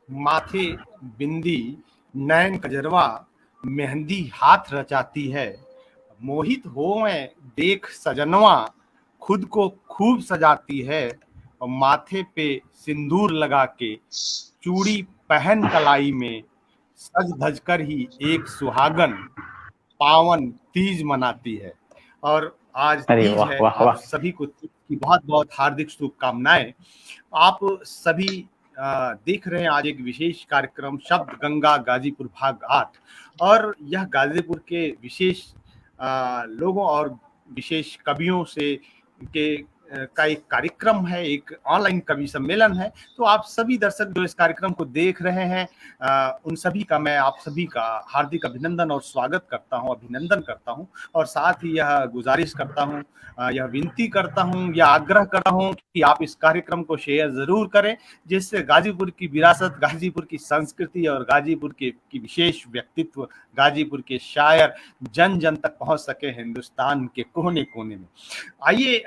माथे बिंदी, नैन कजरवा, मेहंदी हाथ रचाती है। मोहित होवें देख सजनवा, खुद को खूब सजाती है। और माथे पे सिंदूर लगा के, चूड़ी पहन कलाई में, सज धज कर ही एक सुहागन पावन तीज मनाती है। और आज अरे तीज वाह है, वाह आप वाह। सभी को तीज की बहुत बहुत हार्दिक शुभकामनाएं। आप सभी देख रहे हैं आज एक विशेष कार्यक्रम शब्द गंगा गाजीपुर भाग 8। और यह गाजीपुर के विशेष लोगों और विशेष कवियों से के का एक कार्यक्रम है, एक ऑनलाइन कवि सम्मेलन है। तो आप सभी दर्शक जो इस कार्यक्रम को देख रहे हैं, उन सभी का मैं आप सभी का हार्दिक अभिनंदन और स्वागत करता हूं, अभिनंदन करता हूं। और साथ ही यह गुजारिश करता हूं, यह विनती करता हूं, यह आग्रह करता हूं कि आप इस कार्यक्रम को शेयर जरूर करें, जिससे गाजीपुर की विरासत, गाजीपुर की संस्कृति और गाजीपुर की विशेष व्यक्तित्व, गाजीपुर के शायर जन जन तक पहुंच सके, हिंदुस्तान के कोने कोने में। आइए,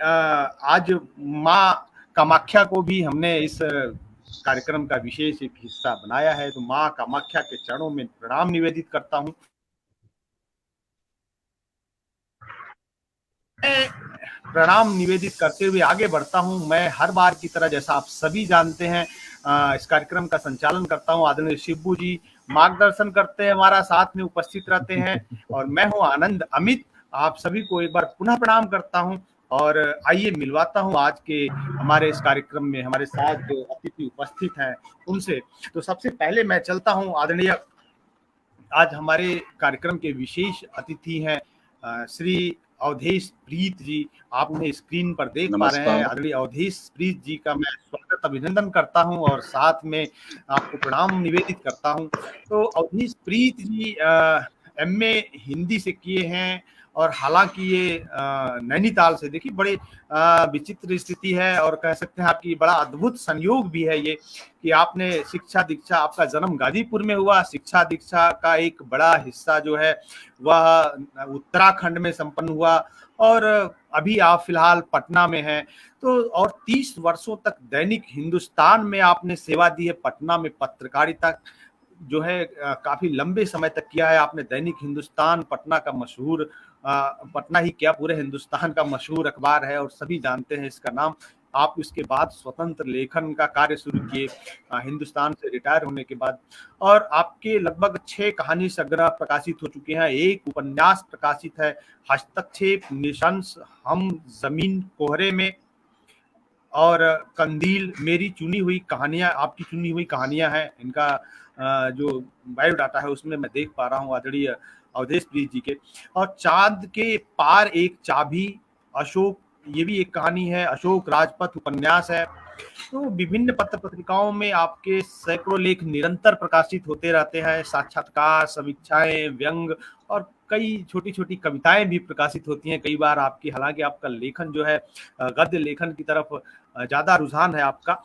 आज माँ कामाख्या को भी हमने इस कार्यक्रम का विशेष एक हिस्सा बनाया है। तो माँ कामाख्या के चरणों में प्रणाम निवेदित करता हूँ। प्रणाम निवेदित करते हुए आगे बढ़ता हूं। मैं हर बार की तरह, जैसा आप सभी जानते हैं, इस कार्यक्रम का संचालन करता हूं। आदरणीय शिबू जी मार्गदर्शन करते हैं, हमारा साथ में उपस्थित रहते हैं। और मैं हूं आनंद अमित। आप सभी को एक बार पुनः प्रणाम करता हूं। और आइए मिलवाता हूं आज के हमारे इस कार्यक्रम में हमारे साथ जो अतिथि उपस्थित हैं उनसे। तो सबसे पहले मैं चलता हूं आदरणीय, आज हमारे कार्यक्रम के विशेष अतिथि हैं श्री अवधेश प्रीत जी। आपने स्क्रीन पर देख पा रहे हैं आदरणीय अवधेश प्रीत जी का मैं स्वागत अभिनंदन करता हूं और साथ में आपको प्रणाम निवेदित करता हूं। तो अवधेश प्रीत जी एमए हिंदी से किए हैं। और हालांकि ये नैनीताल से, देखिए बड़े विचित्र स्थिति है और कह सकते हैं आपकी बड़ा अद्भुत संयोग भी है ये कि आपने शिक्षा दीक्षा, आपका जन्म गाजीपुर में हुआ, शिक्षा दीक्षा का एक बड़ा हिस्सा जो है वह उत्तराखंड में संपन्न हुआ और अभी आप फिलहाल पटना में हैं। तो और 30 वर्षों तक दैनिक हिंदुस्तान में आपने सेवा दी है। पटना में पत्रकारिता जो है काफी लंबे समय तक किया है आपने। दैनिक हिंदुस्तान पटना का मशहूर, पटना ही क्या पूरे हिंदुस्तान का मशहूर अखबार है और सभी जानते हैं इसका नाम। आप इसके बाद स्वतंत्र लेखन का कार्य शुरू किए हिंदुस्तान से रिटायर होने के बाद। और आपके लगभग 6 कहानी संग्रह प्रकाशित हो चुके हैं, एक उपन्यास प्रकाशित है, हस्तक्षेप, निशंस, हम जमीन कोहरे में और कंदील, मेरी चुनी हुई कहानियां, आपकी चुनी हुई कहानियां हैं। इनका जो बायोडाटा है उसमें मैं देख पा रहा हूँ आदरणीय अवधेश प्रीत जी के। और चांद के पार एक चाबी, अशोक, ये भी एक कहानी है, अशोक राजपथ उपन्यास है। तो विभिन्न पत्र पत्रिकाओं में आपके सैकड़ों लेख निरंतर प्रकाशित होते रहते हैं, साक्षात्कार, समीक्षाएं, व्यंग और कई छोटी छोटी कविताएं भी प्रकाशित होती हैं कई बार आपकी। हालांकि आपका लेखन जो है गद्य लेखन की तरफ ज्यादा रुझान है आपका।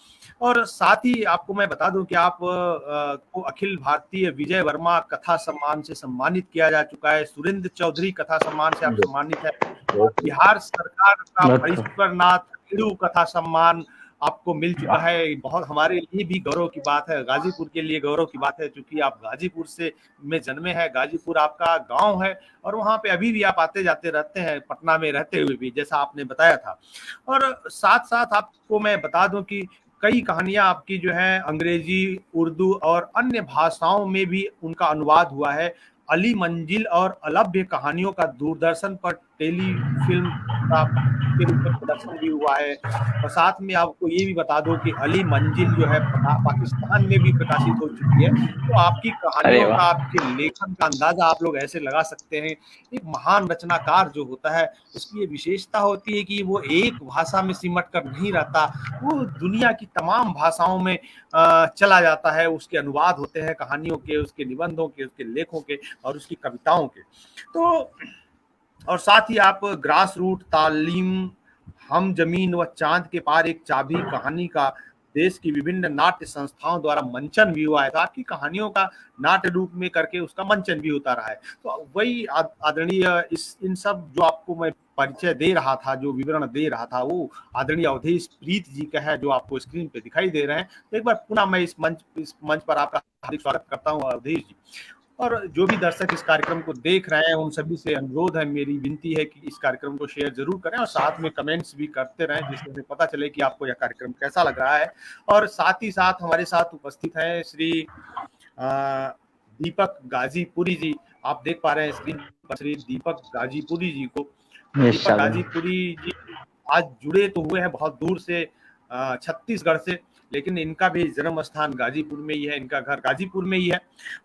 और साथ ही आपको मैं बता दूं कि आप को अखिल भारतीय विजय वर्मा कथा सम्मान से सम्मानित किया जा चुका है, सुरेंद्र चौधरी कथा सम्मान से आप सम्मानित है, और बिहार सरकार का फणीश्वरनाथ हिड़ू कथा सम्मान आपको मिल चुका है। बहुत हमारे लिए भी गौरव की बात है, गाजीपुर के लिए गौरव की बात है, क्योंकि आप गाजीपुर से में जन्मे हैं, गाजीपुर आपका गांव है और वहां पे अभी भी आप आते जाते रहते हैं, पटना में रहते हुए भी, जैसा आपने बताया था। और साथ साथ आपको मैं बता दूं कि कई कहानियां आपकी जो है अंग्रेजी, उर्दू और अन्य भाषाओं में भी उनका अनुवाद हुआ है। अली मंजिल और अलभ्य कहानियों का दूरदर्शन पर टेलीफिल्म का के रूप में प्रदर्शन भी हुआ है। और साथ में आपको ये भी बता दो कि अली मंजिल जो है पाकिस्तान में भी प्रकाशित हो चुकी है। तो आपकी अरे कहानियों का, वाह। आपके लेखन का अंदाजा आप लोग ऐसे लगा सकते हैं। एक महान रचनाकार जो होता है उसकी ये विशेषता होती है कि वो एक भाषा में सिमट कर नहीं रहता, वो दुनिया की तमाम भाषाओं में चला जाता है। उसके अनुवाद होते हैं कहानियों के, उसके निबंधों के, उसके लेखों के और उसकी कविताओं के। तो और साथ ही आप ग्रास रूट तालीम, हम जमीन व चांद के पार एक चाबी कहानी का देश की विभिन्न नाट्य संस्थाओं द्वारा मंचन भी हुआ है। तो आपकी कहानियों का नाट्य रूप में करके उसका मंचन भी होता रहा है। तो वही आदरणीय इन सब जो आपको मैं परिचय दे रहा था, जो विवरण दे रहा था, वो आदरणीय अवधेश प्रीत जी का है, जो आपको स्क्रीन पे दिखाई दे रहे हैं। तो एक बार पुनः मैं इस मंच पर आपका हार्दिक स्वागत करता हूँ अवधेश जी। और जो भी दर्शक इस कार्यक्रम को देख रहे हैं, उन सभी से अनुरोध है, मेरी विनती है कि इस कार्यक्रम को शेयर जरूर करें और साथ में कमेंट्स भी करते रहें, जिससे हमें पता चले कि आपको यह कार्यक्रम कैसा लग रहा है। और साथ ही साथ हमारे साथ उपस्थित हैं श्री दीपक गाजीपुरी जी। आप देख पा रहे हैं स्क्रीन पर श्री दीपक गाजीपुरी जी को। दीपक गाजीपुरी जी आज जुड़े तो हुए हैं बहुत दूर से, छत्तीसगढ़ से, लेकिन इनका भी जन्म स्थान गाजीपुर में ही है, इनका घर गाजीपुर में ही है।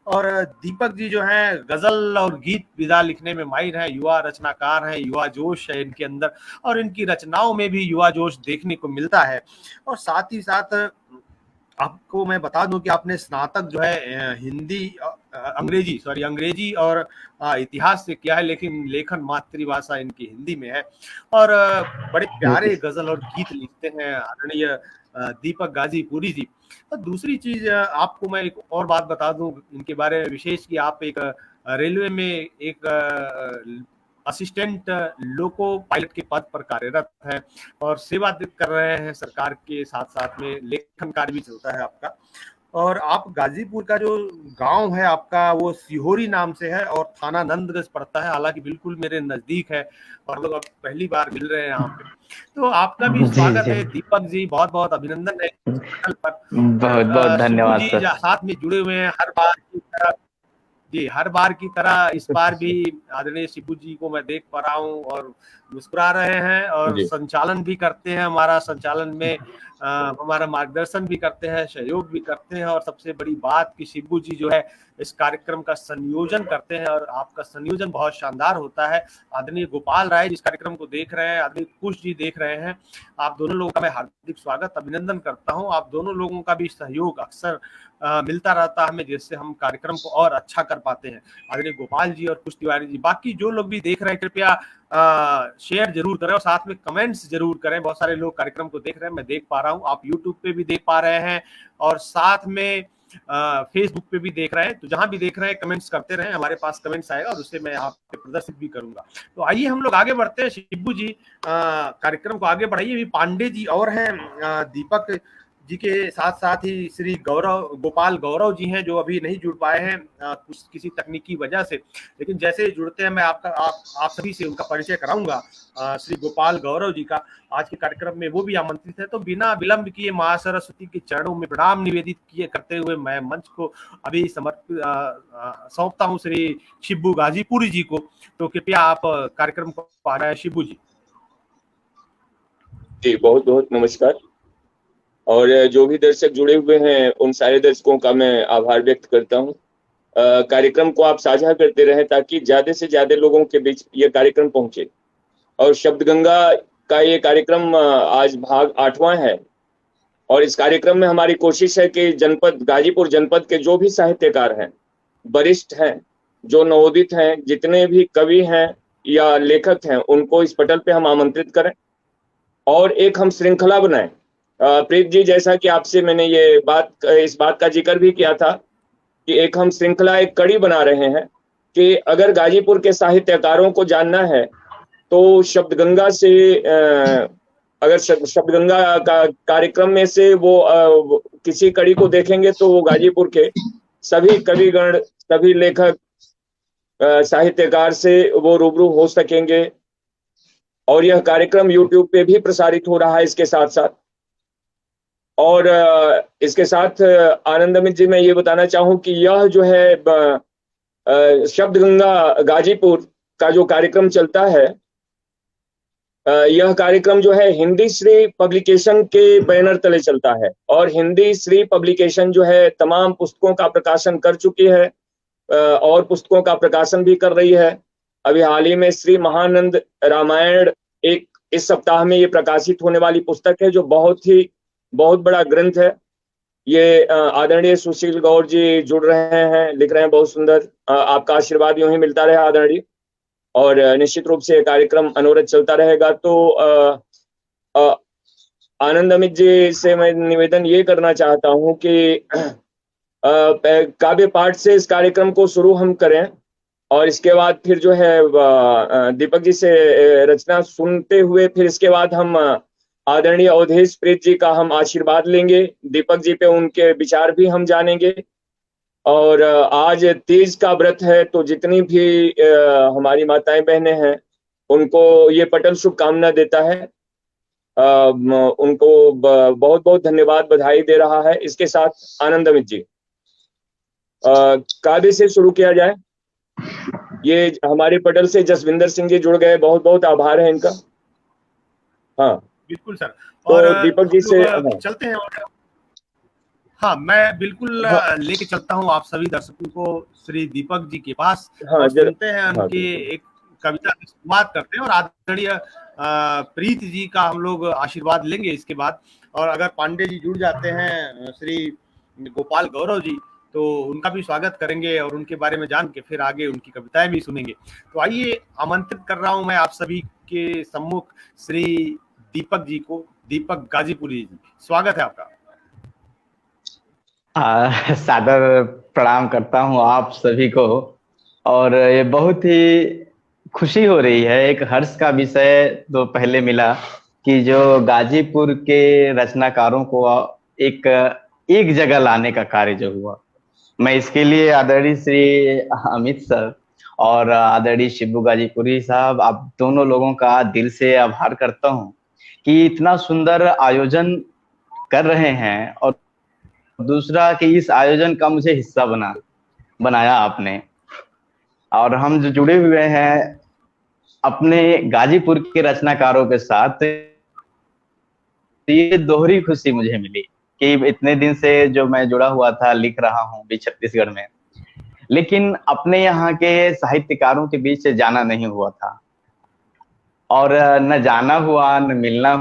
और दीपक जी जो है गजल और गीत विधा लिखने में माहिर हैं, युवा रचनाकार हैं, युवा जोश है इनके अंदर और इनकी रचनाओं में भी युवा जोश देखने को मिलता है। और साथ ही साथ आपको मैं बता दूं कि आपने स्नातक जो है अंग्रेजी और इतिहास से किया है, लेकिन लेखन मातृभाषा इनकी हिंदी में है और बड़े प्यारे गजल और गीत लिखते हैं आदरणीय दीपक गाजीपुरी जी। और दूसरी चीज आपको मैं एक और बात बता दूं इनके बारे में विशेष, कि आप एक रेलवे में एक असिस्टेंट लोको पायलट के पद पर कार्यरत है और सेवा कर रहे हैं सरकार के, साथ साथ में लेखन कार्य भी चलता है आपका। और आप गाजीपुर का जो गांव है आपका वो सिहोरी नाम से है और थाना नंदगंज पड़ता है, हालांकि बिल्कुल मेरे नजदीक है और लोग अब पहली बार मिल रहे हैं यहाँ पे। तो आपका भी स्वागत है दीपक जी, बहुत बहुत अभिनंदन है चैनल पर। बहुत बहुत धन्यवाद जी साथ में जुड़े हुए हैं हर बार की तरह इस बार भी आदरणीय शिबू जी को मैं देख पा रहा हूँ और मुस्कुरा रहे हैं और संचालन भी करते हैं, हमारा संचालन में हमारा मार्गदर्शन भी करते हैं, सहयोग भी करते हैं। और सबसे बड़ी बात कि शिबू जी जो है इस कार्यक्रम का संयोजन करते हैं और आपका संयोजन बहुत शानदार होता है। आदरणीय गोपाल राय जिस कार्यक्रम को देख रहे हैं, आदरणीय कुश जी देख रहे हैं, आप दोनों लोगों का मैं हार्दिक स्वागत अभिनंदन करता हूं। आप दोनों लोगों का भी सहयोग अक्सर मिलता रहता है हमें, जिससे हम कार्यक्रम को और अच्छा कर पाते हैं। आदरणीय गोपाल जी और कुश तिवारी जी, बाकी जो लोग भी देख रहे हैं कृपया शेयर जरूर करें और साथ में कमेंट्स जरूर करें। बहुत सारे लोग कार्यक्रम को देख रहे हैं, मैं देख पा रहा हूं, आप यूट्यूब पे भी देख पा रहे हैं और साथ में फेसबुक पे भी देख रहे हैं। तो जहां भी देख रहे हैं कमेंट्स करते रहे, हमारे पास कमेंट्स आएगा और उससे मैं आप पे प्रदर्शित भी करूंगा। तो आइए हम लोग आगे बढ़ते हैं। शिबू जी कार्यक्रम को आगे बढ़ाइए। अभी पांडे जी और हैं दीपक जी के साथ साथ ही श्री गोपाल गौरव जी हैं, जो अभी नहीं जुड़ पाए हैं कुछ किसी तकनीकी वजह से, लेकिन जैसे जुड़ते हैं मैं आप सभी से उनका परिचय कराऊंगा। श्री गोपाल गौरव जी का आज के कार्यक्रम में वो भी आमंत्रित है। तो बिना विलंब किए मां सरस्वती के चरणों में प्रणाम निवेदित किए करते हुए मैं मंच को अभी सौंपता हूँ श्री शिबू गाजीपुरी जी को। तो कृपया आप कार्यक्रम को आ रहे हैं शिबू जी। जी बहुत बहुत नमस्कार। और जो भी दर्शक जुड़े हुए हैं उन सारे दर्शकों का मैं आभार व्यक्त करता हूं। कार्यक्रम को आप साझा करते रहें ताकि ज्यादा से ज्यादा लोगों के बीच ये कार्यक्रम पहुंचे। और शब्द गंगा का ये कार्यक्रम आज भाग 8वां है और इस कार्यक्रम में हमारी कोशिश है कि गाजीपुर जनपद के जो भी साहित्यकार हैं, वरिष्ठ हैं, जो नवोदित हैं, जितने भी कवि हैं या लेखक हैं, उनको इस पटल पे हम आमंत्रित करें और एक हम श्रृंखला बनाएं। प्रीत जी, जैसा कि आपसे मैंने इस बात का जिक्र भी किया था कि एक हम श्रृंखला, एक कड़ी बना रहे हैं कि अगर गाजीपुर के साहित्यकारों को जानना है तो शब्द गंगा से अगर शब्द गंगा का कार्यक्रम में से वो किसी कड़ी को देखेंगे तो वो गाजीपुर के सभी कविगण, सभी लेखक, साहित्यकार से वो रूबरू हो सकेंगे। और यह कार्यक्रम YouTube पे भी प्रसारित हो रहा है इसके साथ साथ। और इसके साथ आनंद अमित जी, मैं ये बताना चाहूं कि यह जो है शब्द गंगा गाजीपुर का जो कार्यक्रम चलता है, यह कार्यक्रम जो है हिंदी श्री पब्लिकेशन के बैनर तले चलता है और हिंदी श्री पब्लिकेशन जो है तमाम पुस्तकों का प्रकाशन कर चुकी है और पुस्तकों का प्रकाशन भी कर रही है। अभी हाल ही में श्री महानंद रामायण एक इस सप्ताह में ये प्रकाशित होने वाली पुस्तक है, जो बहुत बड़ा ग्रंथ है। ये आदरणीय सुशील गौर जी जुड़ रहे हैं, लिख रहे हैं बहुत सुंदर। आपका आशीर्वाद यूं ही मिलता रहे आदरणीय, और निश्चित रूप से कार्यक्रम अनवरत चलता रहेगा। तो आनंद अमित जी से मैं निवेदन ये करना चाहता हूं कि काव्य पाठ से इस कार्यक्रम को शुरू हम करें और इसके बाद फिर जो है दीपक जी से रचना सुनते हुए फिर इसके बाद हम आदरणीय अवधेश प्रीत जी का हम आशीर्वाद लेंगे, दीपक जी पे उनके विचार भी हम जानेंगे। और आज तीज का व्रत है, तो जितनी भी हमारी माताएं बहनें हैं उनको ये पटल शुभकामना देता है। उनको बहुत बहुत धन्यवाद, बधाई दे रहा है। इसके साथ आनंद अमित जी, कायदे से शुरू किया जाए। ये हमारे पटल से जसविंदर सिंह जी जुड़ गए, बहुत बहुत आभार है इनका। हाँ बिल्कुल सर। तो और दीपक जी से चलते हैं। और हाँ, मैं बिल्कुल हाँ, लेके चलता हूँ आप सभी दर्शकों को श्री दीपक जी के पास, हाँ और सुनते हैं हाँ, उनकी एक कविता की शुरुआत करते हैं, और आदरणीय प्रीत जी का हम लोग आशीर्वाद लेंगे इसके बाद। और अगर पांडे जी जुड़ जाते हैं, श्री गोपाल गौरव जी, तो उनका भी स्वागत करेंगे और उनके बारे में जान के फिर आगे उनकी कविताएं भी सुनेंगे। तो आइए, आमंत्रित कर रहा हूं मैं आप सभी के सम्मुख श्री दीपक जी को। दीपक गाजीपुरी जी, स्वागत है आपका। सादर प्रणाम करता हूं आप सभी को। और ये बहुत ही खुशी हो रही है, एक हर्ष का विषय तो पहले मिला कि जो गाजीपुर के रचनाकारों को एक एक जगह लाने का कार्य जो हुआ, मैं इसके लिए आदरणीय श्री अमित सर और आदरणीय शिब्बू गाजीपुरी साहब, आप दोनों लोगों का दिल से आभार करता हूं कि इतना सुंदर आयोजन कर रहे हैं, और दूसरा कि इस आयोजन का मुझे हिस्सा बनाया आपने। और हम जो जुड़े हुए हैं अपने गाजीपुर के रचनाकारों के साथ, ये दोहरी खुशी मुझे मिली कि इतने दिन से जो मैं जुड़ा हुआ था, लिख रहा हूँ भी छत्तीसगढ़ में, लेकिन अपने यहाँ के साहित्यकारों के बीच जाना नहीं हुआ था, और न जाना हुआ न मिलना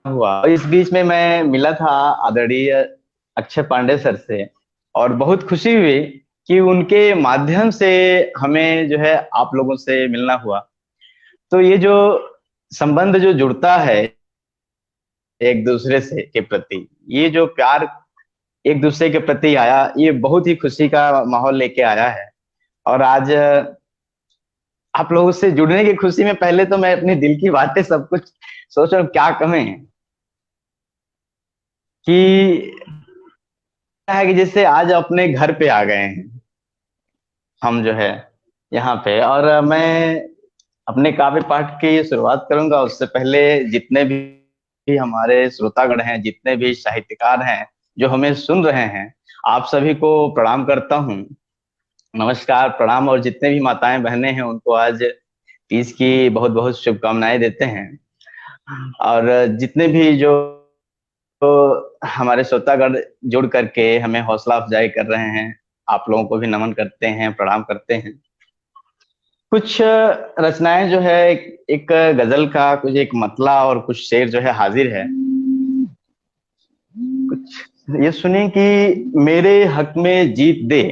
हुआ। इस बीच में मैं मिला था आदरणीय अक्षय पांडे सर से, और बहुत खुशी हुई कि उनके माध्यम से हमें जो है आप लोगों से मिलना हुआ। तो ये जो संबंध जो जुड़ता है एक दूसरे से के प्रति, ये जो प्यार एक दूसरे के प्रति आया, ये बहुत ही खुशी का माहौल लेके आया है। और आज आप लोगों से जुड़ने की खुशी में पहले तो मैं अपने दिल की बातें सब कुछ सोच रहा हूँ क्या कहें, कि है कि जैसे आज अपने घर पे आ गए हैं हम जो है यहाँ पे। और मैं अपने काव्य पाठ की शुरुआत करूंगा, उससे पहले जितने भी हमारे श्रोतागण हैं, जितने भी साहित्यकार हैं जो हमें सुन रहे हैं, आप सभी को प्रणाम करता हूँ, नमस्कार प्रणाम। और जितने भी माताएं बहनें हैं उनको आज तीज की बहुत बहुत शुभकामनाएं देते हैं। और जितने भी जो हमारे श्रोतागण जुड़ करके हमें हौसला अफजाई कर रहे हैं, आप लोगों को भी नमन करते हैं, प्रणाम करते हैं। कुछ रचनाएं जो है, एक गजल का कुछ एक मतला और कुछ शेर जो है हाजिर है। कुछ ये सुनिए कि मेरे हक में जीत दे,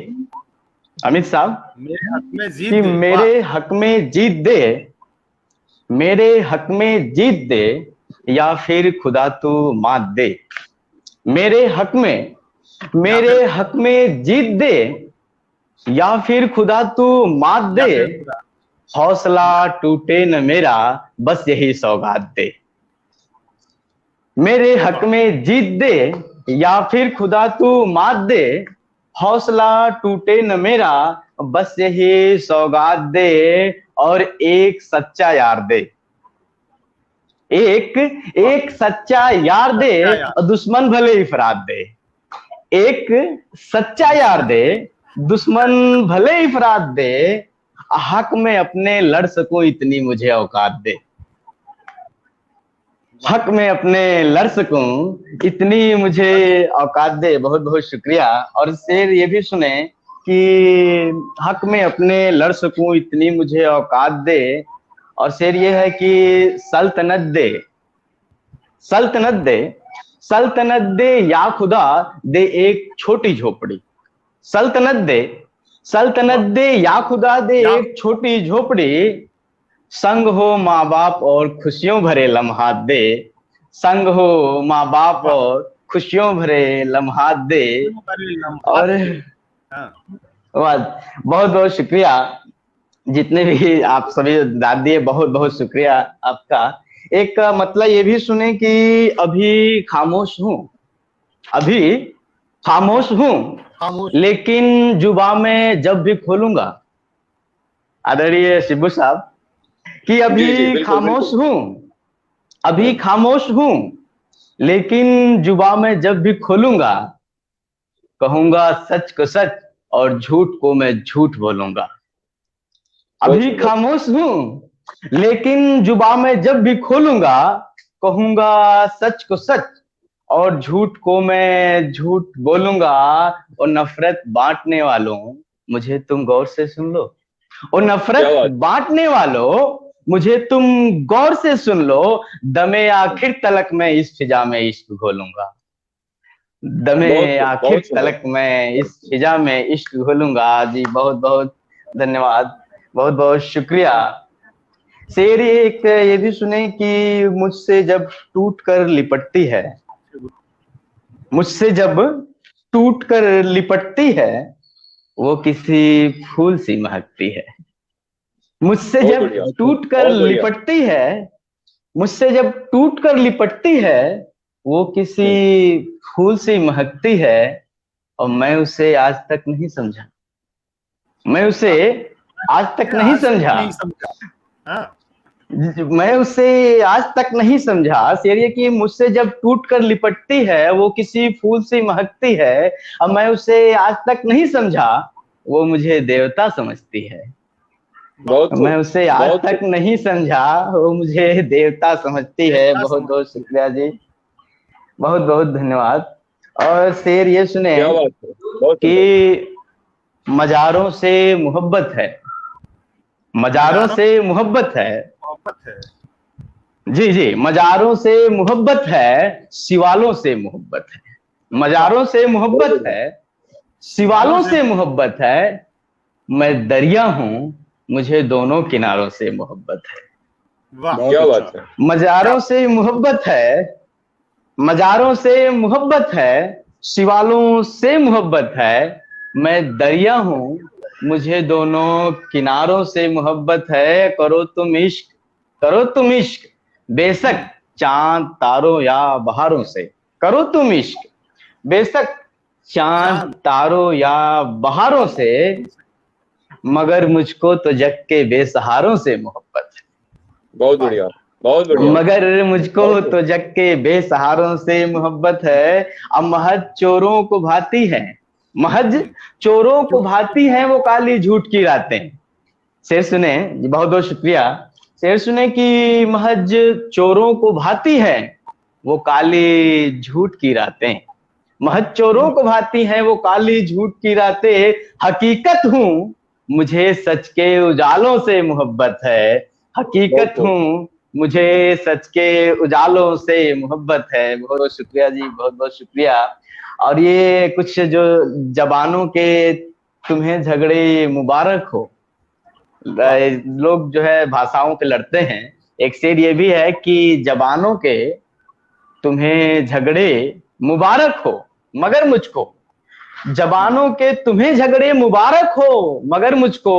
अमित साहब, मेरे हक में जीत कि दे। मेरे हक में जीत दे, मेरे हक में जीत दे, या फिर खुदा तू मात दे। मेरे हक में जीत दे, या फिर खुदा तू मात दे। हौसला टूटे न मेरा, बस यही सौगात दे। मेरे हक में जीत दे, या फिर खुदा तू मात दे। हौसला टूटे न मेरा, बस यही सौगात दे। और एक सच्चा यार दे, एक सच्चा यार दे, और दुश्मन भले इफरात दे। एक सच्चा यार दे, दुश्मन भले इफरात दे। हक में अपने लड़ सकूं इतनी मुझे औकात दे। हक में अपने लड़ सकूं इतनी मुझे औकात दे। बहुत बहुत शुक्रिया। और शेर ये भी सुने कि हक में अपने लड़ सकूं इतनी मुझे औकात दे। और शेर ये है कि सल्तनत दे, सल्तनत दे, सल्तनत दे, या खुदा दे एक छोटी झोपड़ी। सल्तनत दे, सल्तनत दे, या खुदा दे एक छोटी झोपड़ी। संग हो माँ बाप और खुशियों भरे लम्हात दे। संग हो माँ बाप और खुशियों भरे लम्हात दे। और वाह, बहुत बहुत शुक्रिया। जितने भी आप सभी दाद दिए, बहुत बहुत शुक्रिया आपका। एक मतलब ये भी सुने कि अभी खामोश हूँ, अभी खामोश हूँ, खामोश। लेकिन जुबा में जब भी खोलूंगा, आदरणीय शिबू साहब, कि जी जी, अभी बिल्कुल खामोश बिल्कुल। हूँ, अभी खामोश हूँ, लेकिन जुबा में जब भी खोलूंगा, कहूंगा सच को सच और झूठ को मैं झूठ बोलूंगा। बहुत अभी सुंदर। खामोश हूँ, लेकिन जुबा में जब भी खोलूंगा, कहूंगा सच को सच और झूठ को मैं झूठ बोलूंगा। और नफरत बांटने वालों, मुझे तुम गौर से सुन लो। और क्या नफरत बात। बांटने वालों, मुझे तुम गौर से सुन लो। दमे आखिर तलक मैं इस फिजा में इश्क घोलूंगा। बहुत दमे आखिर बहुत सुंदर। तलक मैं इस फिजा में इश्क घोलूंगा। जी बहुत बहुत धन्यवाद, बहुत बहुत शुक्रिया। शेर एक ये भी सुने कि मुझसे जब टूट कर लिपटती है, मुझसे जब टूट कर लिपटती है, वो किसी फूल सी महकती है। मुझसे बहुत जब बढ़िया। टूट कर बहुत बढ़िया। लिपटती है, मुझसे जब टूट कर लिपटती है, वो किसी हम्म, फूल से महकती है। और मैं उसे आज तक नहीं समझा, मैं उसे आज तक नहीं आज तक समझा, नहीं समझा। हाँ। मैं उसे आज तक नहीं समझा। शेर ये कि मुझसे जब टूट कर लिपटती है, वो किसी फूल से महकती है। अब मैं उसे आज तक नहीं समझा, वो मुझे देवता समझती है। बहुत मैं खूब। उसे आज बहुत तक खूब। नहीं समझा, वो मुझे देवता समझती है। देवता बहुत बहुत समझती है। शुक्रिया जी, बहुत बहुत धन्यवाद। और शेर ये सुने क्या बात है, बहुत सुंदर। कि मजारों से मोहब्बत है, मजारों मजारों से मोहब्बत है। मोहब्बत है। जी जी, मजारों से मोहब्बत है, शिवालों से मोहब्बत है। वाह। मजारों से बहुत मोहब्बत बढ़िया। है, शिवालों शिवालों से। से मोहब्बत है। मैं दरिया हूं, मुझे दोनों किनारों से मोहब्बत है। वाह। क्या बात है। क्या। मजारों से मोहब्बत है, मजारों से मोहब्बत है, शिवालों से मोहब्बत है। मैं दरिया हूं, मुझे दोनों किनारों से मोहब्बत है। करो तुम इश्क, करो तुम इश्क, बेशक चांद तारों या बहारों से। करो तुम इश्क, बेशक चांद चांद। तारों या बहारों से। मगर मुझको तो जग के बेसहारों से मोहब्बत है। बहुत वाह। बढ़िया। बहुत बढ़िया। मगर मुझको बहुत तो खूब। जग के बेसहारों से मोहब्बत है। अब महज चोरों को भाती है, महज चोरों को भाती है वो काली झूठ की रातें। शेर सुने जी, बहुत बहुत शुक्रिया। शेर सुने कि महज चोरों को भाती है वो काली झूठ की रातें। महज चोरों को भाती हैं वो काली झूठ की रातें। हकीकत हूं, मुझे सच के उजालों से मोहब्बत है। बहुत हकीकत खूब। हूं, मुझे सच के उजालों से मोहब्बत है। बहुत बहुत शुक्रिया जी, बहुत बहुत शुक्रिया। और ये कुछ जो जबानों के तुम्हें झगड़े मुबारक हो। वाह। लोग जो है भाषाओं के लड़ते हैं। एक शेर ये भी है कि जबानों के तुम्हें झगड़े मुबारक हो, मगर मुझको, जबानों के तुम्हें झगड़े मुबारक हो, मगर मुझको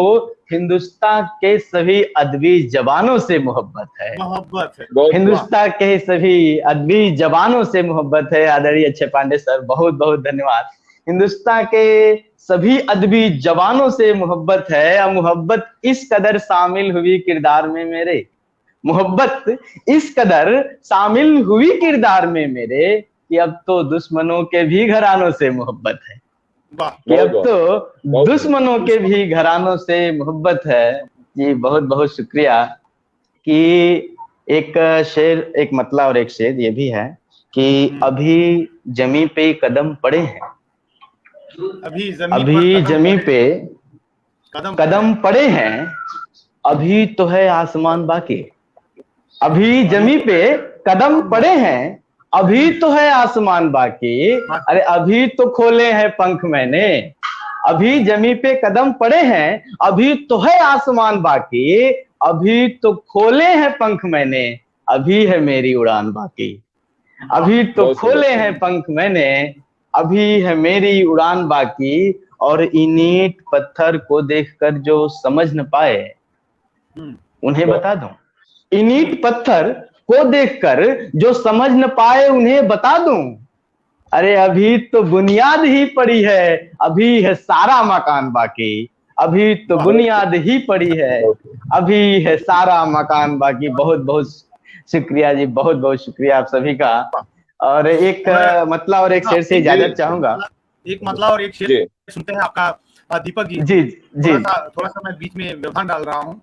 हिंदुस्तान के सभी अदबी जबानों से मोहब्बत है। मोहब्बत है। बहुत खूब। वाह। हिंदुस्तान के सभी अदबी जबानों से मोहब्बत है। आदरणीय अच्छे पांडे सर, बहुत बहुत धन्यवाद। हिंदुस्तान के सभी अदबी जबानों से मोहब्बत है। और मोहब्बत इस कदर शामिल हुई किरदार में मेरे, मोहब्बत इस कदर शामिल हुई किरदार में मेरे, कि अब तो दुश्मनों के भी घरानों से मोहब्बत है। वाह। कि बहुत अब बहुत। तो बहुत खूब। दुश्मनों के दुश्मनों भी घरानों से मोहब्बत है। जी बहुत बहुत शुक्रिया। कि एक शेर, एक मतला और एक शेर ये भी है कि अभी जमी पे कदम पड़े हैं, अभी जमीन पर अभी कदम जमी पड़े। पे कदम पड़े। कदम पड़े हैं, अभी तो है आसमान बाकी। अभी अभी जमी तो पे कदम हम पड़े हैं, अभी तो है आसमान बाकी। बाकी। अरे अभी तो खोले हैं पंख मैंने, अभी जमी पे कदम पड़े हैं, अभी तो है आसमान बाकी। अभी तो खोले हैं पंख मैंने, अभी है मेरी उड़ान बाकी। वाह। अभी तो बहुत सुंदर। खोले हैं पंख मैंने, अभी है मेरी उड़ान बाकी। और इनेट पत्थर को देखकर जो समझ न पाए उन्हें बता दूं। इनेट पत्थर को देखकर जो समझ न पाए उन्हें बता दूं। अरे अभी तो बुनियाद ही पड़ी है, अभी है सारा मकान बाकी। अभी तो बुनियाद ही पड़ी है, अभी है सारा मकान बाकी। बहुत बहुत शुक्रिया जी, बहुत बहुत शुक्रिया आप सभी का। और एक मतला और एक शेर से इजाजत चाहूंगा। एक मतला और एक शेर सुनते हैं आपका दीपक जी। जी जी थोड़ा सा मैं बीच में व्यवधान डाल रहा हूँ।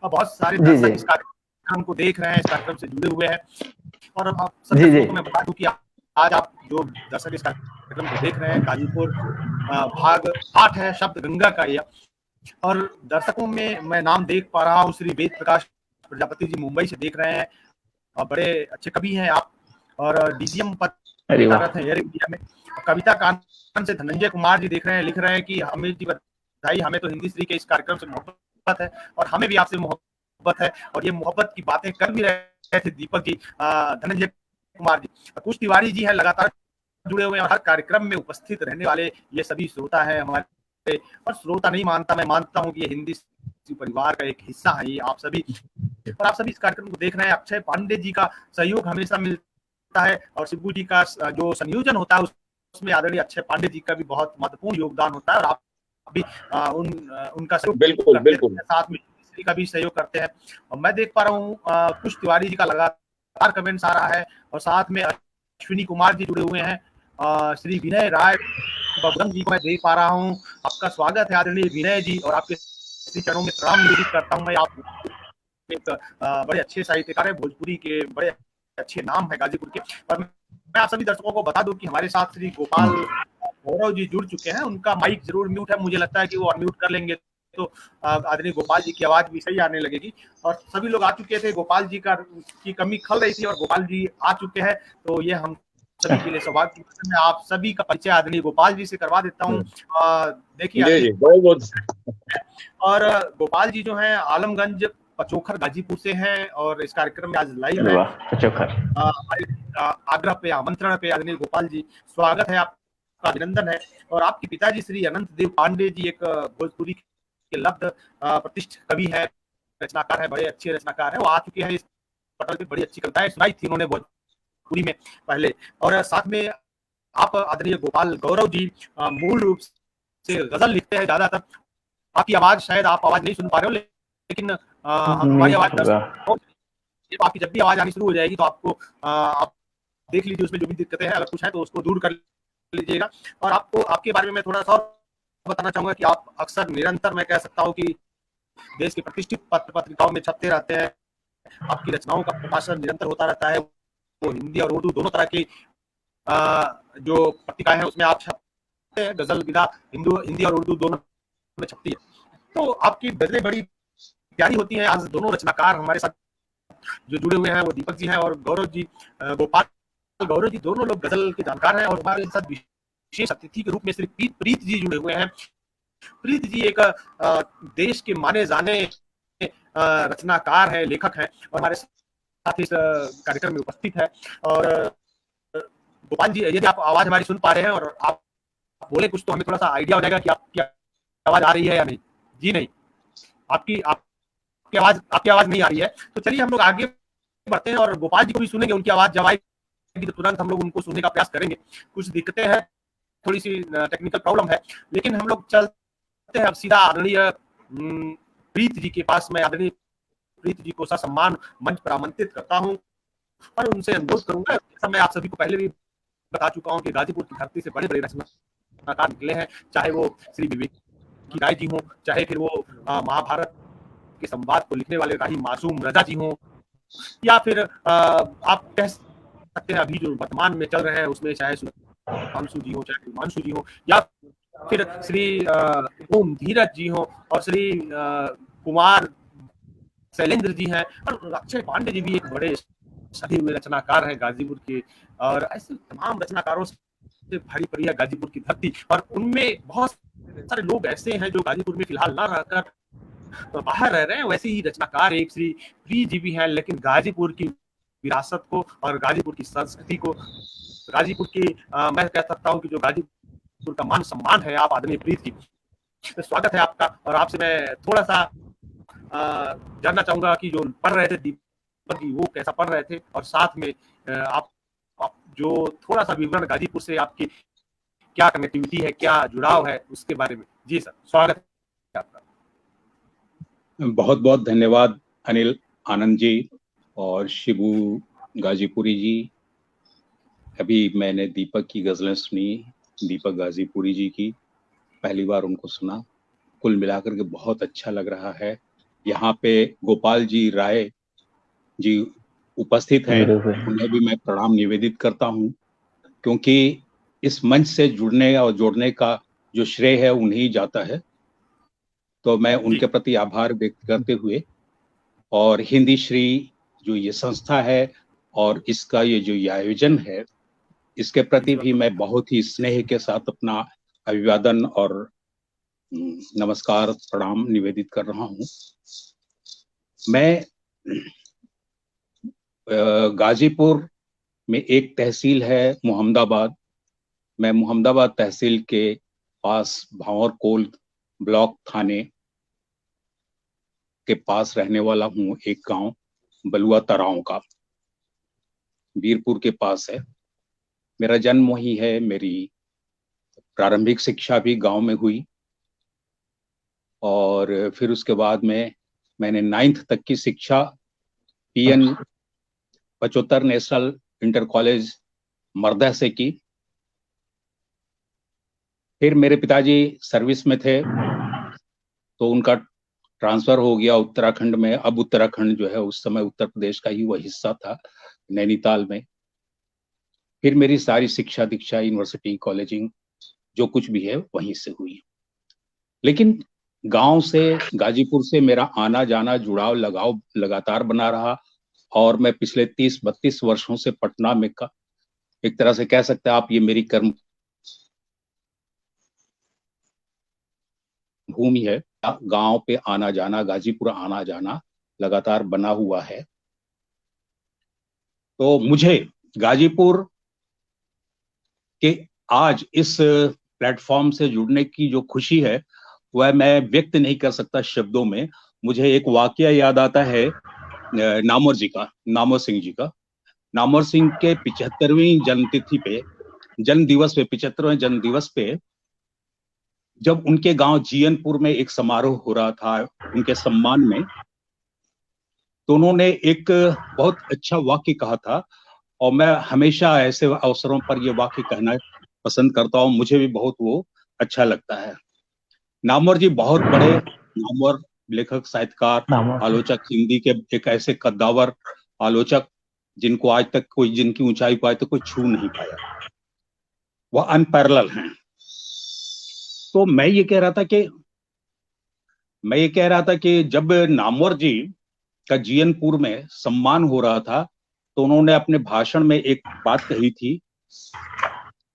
बहुत सारे दर्शक इस कार्यक्रम को देख रहे हैं, इस कार्यक्रम से जुड़े हुए हैं, और आप सब दर्शकों को मैं बता दूं कि आज आप जो दर्शक इस कार्यक्रम को देख रहे हैं, गाजीपुर भाग 8 है शब्द गंगा का यह, और दर्शकों में मैं नाम देख पा रहा हूँ श्री वेद प्रकाश प्रजापति जी मुंबई से देख रहे हैं, और बड़े अच्छे कवि हैं आप, और डीजीएम पद कार्यरत हैं एयर इंडिया में। कविता कानन से धनंजय कुमार जी देख रहे हैं, लिख रहे हैं कि हमें जी बधाई, हमें तो हिंदी श्री के इस कार्यक्रम से मोहब्बत है और हमें भी आपसे मोहब्बत है, और ये मोहब्बत की बातें कर भी रहे थे दीपक जी, धनंजय कुमार जी। कुश तिवारी जी हैं लगातार जुड़े हुए हैं, और हर कार्यक्रम में उपस्थित रहने वाले ये सभी श्रोता हैं हमारे, और श्रोता नहीं मानता, मैं मानता हूँ कि ये हिंदी परिवार का एक हिस्सा है ये आप सभी, और आप सभी इस कार्यक्रम को देख रहे हैं। अक्षय पांडे जी का सहयोग हमेशा मिलता है, और शिबू जी का जो संयोजन होता है उसमें आदरणीय अक्षय पांडे जी का भी बहुत महत्वपूर्ण योगदान होता है, और आप भी उनका सहयोग बिल्कुल साथ में का भी सहयोग करते हैं। और मैं देख पा रहा हूँ कुश तिवारी जी का लगातार कमेंट्स आ रहा है, और साथ में अश्विनी कुमार जी जुड़े हुए हैं, श्री विनय राय बबरंग जी को मैं देख पा रहा हूँ। आपका स्वागत है आदरणीय विनय जी, और आपके चरणों में प्रणाम निवेदित करता हूँ मैं। आप एक बड़े अच्छे साहित्यकार है, भोजपुरी के बड़े अच्छे नाम है गाजीपुर के। और मैं आप सभी दर्शकों को बता दूं कि हमारे साथ श्री गोपाल गौरव जी जुड़ चुके हैं, उनका माइक जरूर म्यूट है, मुझे लगता है कि वो अनम्यूट कर लेंगे तो आदरणीय गोपाल जी की आवाज भी सही आने लगेगी। और सभी लोग आ चुके थे, गोपाल जी की कमी खल रही थी और गोपाल जी आ चुके हैं, तो ये हम सभी के लिए सौभाग्य। मैं आप सभी का परिचय आदरणीय गोपाल जी से करवा देता हूँ। देखिए और गोपाल जी जो है आलमगंज पचोखर गाजीपुर से हैं, और इस कार्यक्रम में आज लाइव है पचोखर। आग्रह पे आमंत्रण पे आदरणीय गोपाल जी स्वागत है, आपका अभिनंदन है। और आपके पिताजी श्री अनंत देव पांडे जी एक भोजपुरी के लब्ध प्रतिष्ठित कवि है, रचनाकार है, बड़े अच्छे रचनाकार है, वो आ चुके हैं इस पटल पे, बड़ी अच्छी कविताएं सुनाई थी उन्होंने भोजपुरी में पहले। और साथ में आप आदरणीय गोपाल गौरव जी मूल रूप से गजल लिखते हैं ज्यादातर। आपकी आवाज शायद आप आवाज नहीं सुन पा रहे हो, लेकिन हमारी आवाज आपकी जब भी आवाज आनी शुरू हो जाएगी तो आपको आप देख लीजिए उसमें जो भी दिक्कतें हैं, अगर कुछ है तो उसको दूर कर लीजिएगा। और आपको आपके बारे में मैं थोड़ा सा बताना चाहूंगा कि आप अक्सर निरंतर, मैं कह सकता हूँ कि देश के प्रतिष्ठित पत्र पत्रिकाओं में छपते रहते हैं, आपकी रचनाओं का प्रकाशन निरंतर होता रहता है, वो हिंदी और उर्दू दोनों तरह की जो पत्रिकाएं हैं उसमें आप छपते हैं, गजल विदा हिंदी और उर्दू दोनों में छपती है। तो आपकी गजलें बड़ी प्यारी होती हैं। आज दोनों रचनाकार हमारे साथ जो जुड़े हुए हैं वो दीपक जी हैं और गौरव जी, गोपाल गौरव जी, दोनों लोग गजल के जानकार हैं, और हमारे साथ विशेष अतिथि के रूप में श्री प्रीत जी जुड़े हुए हैं। प्रीत जी एक देश के माने जाने रचनाकार है, लेखक है, और हमारे साथ इस कार्यक्रम में उपस्थित है। और गोपाल जी, यदि आप आवाज हमारी सुन पा रहे हैं और आप बोले कुछ तो हमें थोड़ा सा आइडिया हो जाएगा कि आपकी आवाज आ रही है या नहीं। जी नहीं, आपकी आवाज नहीं आ रही है, तो चलिए हम लोग आगे बढ़ते हैं और गोपाल जी को भी सुनेंगे। उनकी आवाज जब आएगी तो तुरंत हम लोग उनको सुनने का प्रयास करेंगे। कुछ दिक्कतें हैं, थोड़ी सी टेक्निकल प्रॉब्लम है, लेकिन हम लोग चलते हैं अब सीधा आदरणीय प्रीत जी के पास। मैं आदरणीय प्रीत जी को सम्मान मंच पर आमंत्रित करता हूं और उनसे अनुरोध करूंगा। मैं आप सभी को पहले भी बता चुका हूं कि गाजीपुर की धरती से बड़े बड़े रचनाकार निकले हैं, चाहे वो श्री विवेक की राय जी हो, चाहे फिर वो महाभारत के संवाद को लिखने वाले राही मासूम रजा जी हो, या फिर आप कह सकते हैं अभी जो वर्तमान में चल रहे हैं उसमें चाहे सुधांशु जी हो, चाहे हिमांशु जी हो, या फिर श्री ओम धीरज जी हो, और श्री कुमार शैलेंद्र जी हैं, और अक्षय पांडे जी भी एक बड़े सधे हुए रचनाकार हैं गाजीपुर के। और ऐसे तमाम रचनाकारों से भरी पड़ी है गाजीपुर की धरती, और उनमें बहुत सारे लोग ऐसे हैं जो गाजीपुर में फिलहाल ना रहकर तो बाहर रह रहे हैं। वैसे ही रचनाकार एक श्री प्रीत जी भी हैं, लेकिन गाजीपुर की विरासत को और गाजीपुर की संस्कृति को, गाजीपुर की मैं कह सकता हूँ कि जो गाजीपुर का मान सम्मान है, आप आदरणीय प्रीत जी, तो स्वागत है आपका। और आपसे मैं थोड़ा सा जानना चाहूंगा कि जो पढ़ रहे थे दीपक जी, वो कैसा पढ़ रहे थे, और साथ में आप जो थोड़ा सा विवरण गाजीपुर से आपकी क्या कनेक्टिविटी है, क्या जुड़ाव है, उसके बारे में। जी सर, स्वागत है आपका। बहुत बहुत धन्यवाद अनिल आनंद जी और शिबू गाजीपुरी जी। अभी मैंने दीपक की गजलें सुनी, दीपक गाजीपुरी जी की, पहली बार उनको सुना। कुल मिलाकर के बहुत अच्छा लग रहा है। यहाँ पे गोपाल जी राय जी उपस्थित हैं, उन्हें भी मैं प्रणाम निवेदित करता हूँ, क्योंकि इस मंच से जुड़ने और जोड़ने का जो श्रेय है उन्हें जाता है। तो मैं उनके प्रति आभार व्यक्त करते हुए, और हिंदी श्री जो ये संस्था है और इसका ये जो आयोजन है, इसके प्रति भी मैं बहुत ही स्नेह के साथ अपना अभिवादन और नमस्कार प्रणाम निवेदित कर रहा हूँ। मैं गाजीपुर में एक तहसील है मोहम्मदाबाद, मैं मोहम्मदाबाद तहसील के पास भांवरकोल ब्लॉक थाने के पास रहने वाला हूँ। एक गांव बलुआ तराव का, वीरपुर के पास है। मेरा जन्म वही है, मेरी प्रारंभिक शिक्षा भी गांव में हुई, और फिर उसके बाद में मैंने 9th तक की शिक्षा PN 75 नेशनल इंटर कॉलेज मर्दा से की। फिर मेरे पिताजी सर्विस में थे, तो उनका ट्रांसफर हो गया उत्तराखंड में। अब उत्तराखंड जो है उस समय उत्तर प्रदेश का ही वह हिस्सा था, नैनीताल में। फिर मेरी सारी शिक्षा दीक्षा यूनिवर्सिटी कॉलेजिंग जो कुछ भी है वहीं से हुई। लेकिन गांव से, गाजीपुर से मेरा आना जाना, जुड़ाव लगाव लगातार बना रहा, और मैं पिछले 30-32 वर्षों से पटना में का एक तरह से कह सकते हैं आप, ये मेरी कर्म भूमि है। गांव पे आना जाना, गाजीपुर आना जाना लगातार बना हुआ है। तो मुझे गाजीपुर के आज इस प्लेटफॉर्म से जुड़ने की जो खुशी है वह मैं व्यक्त नहीं कर सकता शब्दों में। मुझे एक वाकया याद आता है नामवर सिंह जी का। नामवर सिंह के 75वीं जन्मतिथि पे, जन्म दिवस पे, 75वें जन्म दिवस पे, जब उनके गांव जीयनपुर में एक समारोह हो रहा था उनके सम्मान में, तो उन्होंने एक बहुत अच्छा वाक्य कहा था, और मैं हमेशा ऐसे अवसरों पर ये वाक्य कहना पसंद करता हूँ, मुझे भी बहुत वो अच्छा लगता है। नामवर जी बहुत बड़े नामवर लेखक, साहित्यकार, आलोचक, हिंदी के एक ऐसे कद्दावर आलोचक जिनको आज तक कोई, जिनकी ऊंचाई को आज तक कोई छू नहीं पाया, वह अनपैरेलल हैं। तो मैं ये कह रहा था कि जब नामवर जी का जीयनपुर में सम्मान हो रहा था, तो उन्होंने अपने भाषण में एक बात कही थी।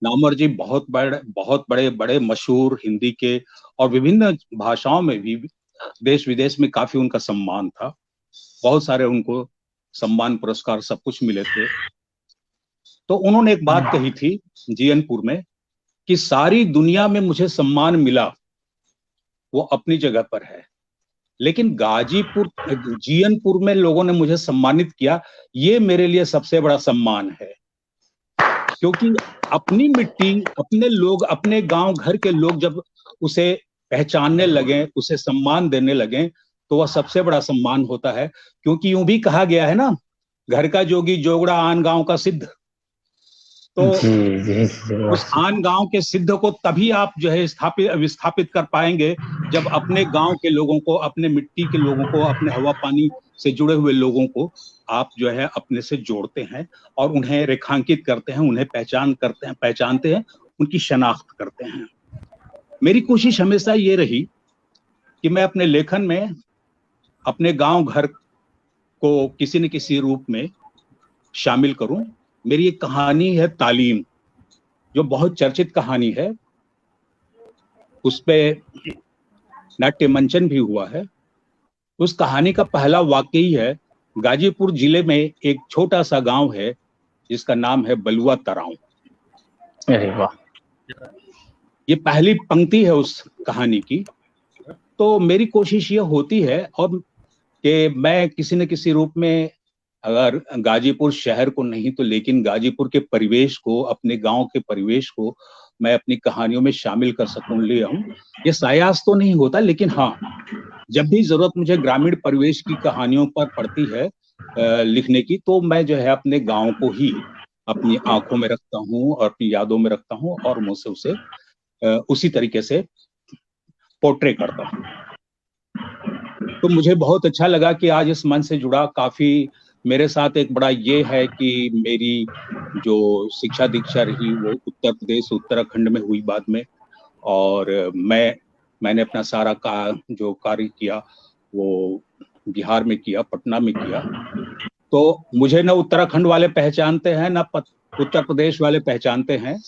नामवर जी बहुत बड़े मशहूर हिंदी के और विभिन्न भाषाओं में भी देश विदेश में काफी उनका सम्मान था, बहुत सारे उनको सम्मान पुरस्कार सब कुछ मिले थे। तो उन्होंने एक बात कही थी जीयनपुर में कि सारी दुनिया में मुझे सम्मान मिला वो अपनी जगह पर है, लेकिन जीयनपुर में लोगों ने मुझे सम्मानित किया, ये मेरे लिए सबसे बड़ा सम्मान है। क्योंकि अपनी मिट्टी, अपने लोग, अपने गांव घर के लोग जब उसे पहचानने लगे, उसे सम्मान देने लगे, तो वह सबसे बड़ा सम्मान होता है। क्योंकि यूं भी कहा गया है ना, घर का जोगी जोगड़ा आन गांव का सिद्ध। तो उस आन गांव के सिद्ध को तभी आप जो है विस्थापित कर पाएंगे जब अपने गांव के लोगों को, अपने मिट्टी के लोगों को, अपने हवा पानी से जुड़े हुए लोगों को आप जो है अपने से जोड़ते हैं और उन्हें रेखांकित करते हैं, उन्हें पहचानते हैं, उनकी शनाख्त करते हैं। मेरी कोशिश हमेशा ये रही कि मैं अपने लेखन में अपने गांव घर को किसी न किसी रूप में शामिल करूं। मेरी एक कहानी है तालीम, जो बहुत चर्चित कहानी है, उस पे नाट्य मंचन भी हुआ है। उस कहानी का पहला वाक्य ही है, गाजीपुर जिले में एक छोटा सा गांव है जिसका नाम है बलुआ तराव। अरे वाह। ये पहली पंक्ति है उस कहानी की। तो मेरी कोशिश ये होती है और कि मैं किसी न किसी रूप में, अगर गाजीपुर शहर को नहीं तो लेकिन गाजीपुर के परिवेश को, अपने गांव के परिवेश को मैं अपनी कहानियों में शामिल कर सकूं ले आऊं। ये सायास तो नहीं होता, लेकिन हाँ, जब भी जरूरत मुझे ग्रामीण परिवेश की कहानियों पर पड़ती है लिखने की, तो मैं जो है अपने गांव को ही अपनी आंखों में रखता हूँ और अपनी यादों में रखता हूँ और मुझसे उसे उसी तरीके से पोर्ट्रे करता हूँ। तो मुझे बहुत अच्छा लगा कि आज इस मंच से जुड़ा, काफी मेरे साथ एक बड़ा ये है कि मेरी जो शिक्षा दीक्षा रही वो उत्तर प्रदेश उत्तराखंड में हुई बाद में, और मैंने अपना सारा जो कार्य किया वो बिहार में किया, पटना में किया। तो मुझे न उत्तराखंड वाले पहचानते हैं, न उत्तर प्रदेश वाले पहचानते हैं,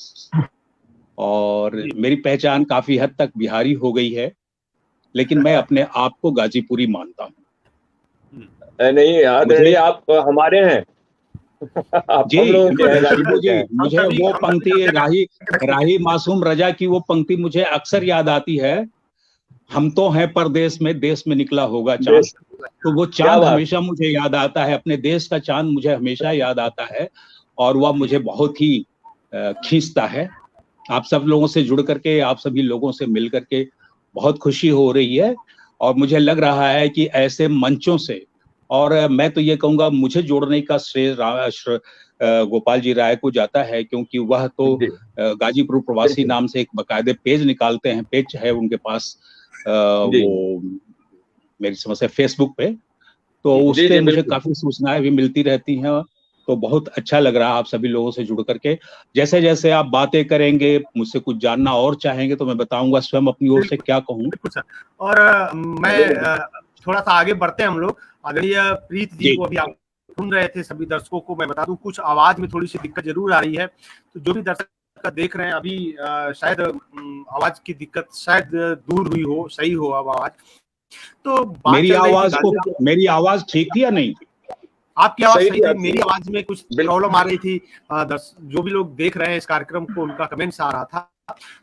और मेरी पहचान काफी हद तक बिहारी हो गई है, लेकिन मैं अपने आप को गाजीपुरी मानता हूँ। नहीं आदरणीय, आप हमारे हैं। आप जी हम लोगों के हैं, शिबू गाजीपुर के जी, हैं। मुझे वो पंक्ति राही मासूम रजा की वो पंक्ति मुझे अक्सर याद आती है, हम तो हैं परदेश में, देश में निकला होगा चांद। तो वो चांद हमेशा मुझे याद आता है, अपने देश का चांद मुझे हमेशा याद आता है, और वह मुझे बहुत ही खींचता है। आप सब लोगों से जुड़ करके, आप सभी लोगों से मिल करके बहुत खुशी हो रही है, और मुझे लग रहा है कि ऐसे मंचों से, और मैं तो ये कहूंगा मुझे जोड़ने का श्रेय गोपाल जी राय को जाता है, क्योंकि वह तो गाजीपुर प्रवासी नाम से एक बकायदे पेज निकालते हैं, पेज है उनके पास, वो मेरी समझ से फेसबुक पे, तो उससे मुझे काफी सूचनाएं भी मिलती रहती हैं। तो बहुत अच्छा लग रहा है आप सभी लोगों से जुड़ करके। जैसे जैसे आप बातें करेंगे, मुझसे कुछ जानना और चाहेंगे, तो मैं बताऊंगा स्वयं अपनी ओर से क्या कहूँ। और मैं थोड़ा सा आगे बढ़ते हैं हम लोग। आदरणीय प्रीत जी को अभी आप सुन रहे थे, सभी दर्शकों को मैं बता दूं कुछ आवाज में थोड़ी सी दिक्कत जरूर आ रही है, तो जो भी दर्शक देख रहे हैं अभी शायद आवाज की दिक्कत शायद दूर हुई हो, सही हो अब आवाज। तो मेरी आवाज ठीक थी या नहीं? आपकी आवाज सही थी, मेरी आवाज में कुछ प्रॉब्लम आ रही थी। जो भी लोग देख रहे हैं इस कार्यक्रम को, उनका कमेंट्स आ रहा था,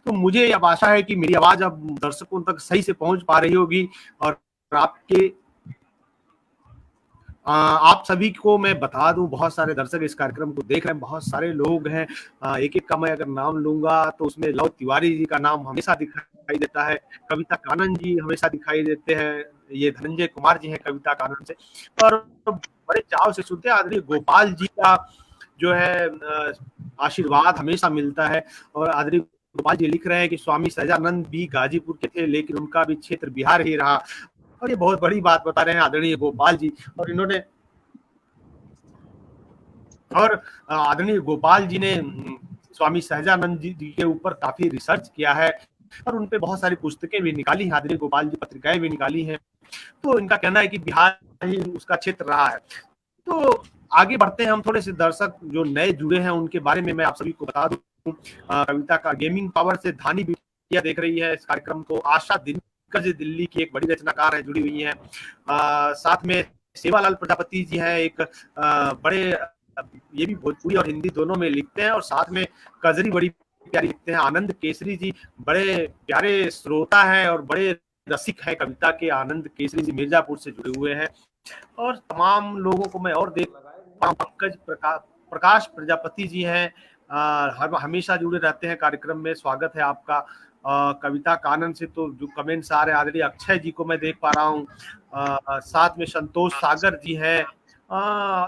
तो मुझे अब आशा है कि मेरी आवाज अब दर्शकों तक सही से पहुंच पा रही होगी। और आप सभी को मैं बता दूं, बहुत सारे दर्शक इस कार्यक्रम को देख रहे हैं, बहुत सारे लोग हैं। एक एक का मैं अगर नाम लूंगा तो उसमें लव तिवारी जी का नाम हमेशा दिखाई देता है, कविता कानन जी हमेशा दिखाई देते हैं, ये धनंजय कुमार जी हैं कविता कानन से, और बड़े चाव से सुनते हैं। आदरणीय गोपाल जी का जो है आशीर्वाद हमेशा मिलता है, और आदरणीय गोपाल जी लिख रहे हैं कि स्वामी सहजानंद भी गाजीपुर के थे, लेकिन उनका भी क्षेत्र बिहार ही रहा। और ये बहुत बड़ी बात बता रहे हैं आदरणीय गोपाल जी, और इन्होंने आदरणीय गोपाल जी ने स्वामी सहजानंद जी के ऊपर काफी रिसर्च किया है, और उनपे बहुत सारी पुस्तकें भी निकाली हैं, आदरणीय गोपाल जी पत्रिकाएं भी निकाली हैं। तो इनका कहना है कि बिहार ही उसका क्षेत्र रहा है। तो आगे बढ़ते हैं हम, थोड़े से दर्शक जो नए जुड़े हैं उनके बारे में मैं आप सभी को बता दूं। कविता का गेमिंग पावर से धानी बिटिया देख रही है इस कार्यक्रम को। आशा दिनकर जी दिल्ली की एक बड़ी रचनाकार है, जुड़ी हुई है। साथ में सेवालाल प्रजापति जी हैं, एक बड़े, ये भी भोजपुरी और हिंदी दोनों में लिखते हैं, और साथ में कजरी बड़ी प्यारी लिखते हैं। आनंद केसरी जी बड़े प्यारे श्रोता हैं और बड़े रसिक हैं कविता के। आनंद केसरी जी मिर्जापुर से जुड़े हुए हैं। और तमाम लोगों को मैं और देख पंकज प्रकाश प्रजापति जी हैं, हमेशा जुड़े रहते हैं कार्यक्रम में, स्वागत है आपका। कविता कानन से तो जो कमेंट्स आ रहे हैं, आदरणीय अक्षय जी को मैं देख पा रहा हूँ, साथ में संतोष सागर जी हैं,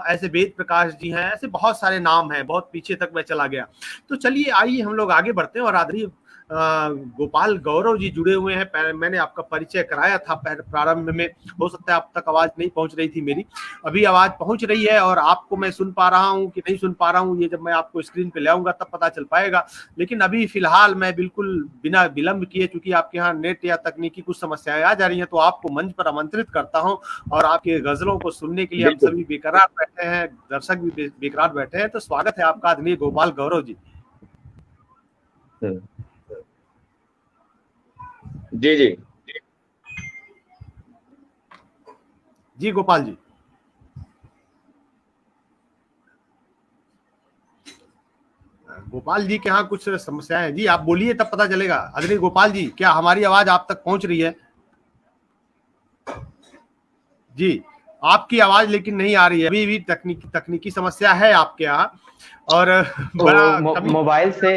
ऐसे वेद प्रकाश जी हैं, ऐसे बहुत सारे नाम हैं, बहुत पीछे तक मैं चला गया। तो चलिए आइए हम लोग आगे बढ़ते हैं। और आदरणीय गोपाल गौरव जी जुड़े हुए हैं। मैंने आपका परिचय कराया था प्रारंभ में, हो सकता है आप तक आवाज नहीं पहुंच रही थी मेरी, अभी आवाज पहुंच रही है, और आपको मैं सुन पा रहा हूं कि नहीं सुन पा रहा हूं, ये जब मैं आपको स्क्रीन पे ले आऊंगा तब पता चल पाएगा। लेकिन अभी फिलहाल मैं बिल्कुल बिना विलंब किए, चूंकि आपके यहाँ नेट या तकनीकी कुछ समस्याएं आ जा रही है, तो आपको मंच पर आमंत्रित करता हूँ, और आपके गजलों को सुनने के लिए आप सभी बेकरार बैठे हैं, दर्शक भी बेकरार बैठे हैं। तो स्वागत है आपका आदरणीय गोपाल गौरव जी। जी जी जी गोपाल जी। गोपाल जी के यहाँ कुछ समस्याएं हैं जी, आप बोलिए तब पता चलेगा। आदरणीय गोपाल जी, क्या हमारी आवाज आप तक पहुंच रही है? जी, आपकी आवाज लेकिन नहीं आ रही है, अभी भी तकनीकी समस्या है आपके यहाँ, और बड़ा तो कमी मोबाइल से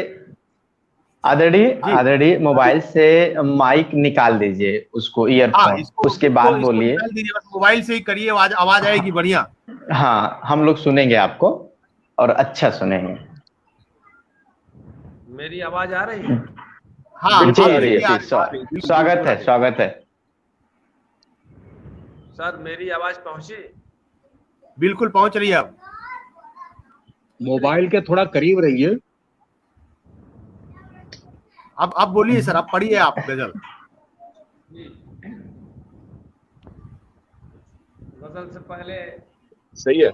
आदरणीय जी। आदरणीय मोबाइल से माइक निकाल दीजिए, उसको हाँ, ईयरफोन, उसके बाद इसको बोलिए। निकाल दीजिए, बस मोबाइल से ही करिए, आवाज आएगी बढ़िया। हाँ, हम लोग सुनेंगे आपको और अच्छा सुनेंगे। मेरी आवाज आ रही है? हाँ, जी बिल्कुल आ आपकी रही है। भी आ रही है। स्वागत है, स्वागत है। सर मेरी आवाज पहुंची? बिल्कुल पहुंच रही है अब। मोबाइल के थोड़ा करीब रहिए। अब बोलिए सर, अब पढ़िए आप गजल। गजल से पहले सही है,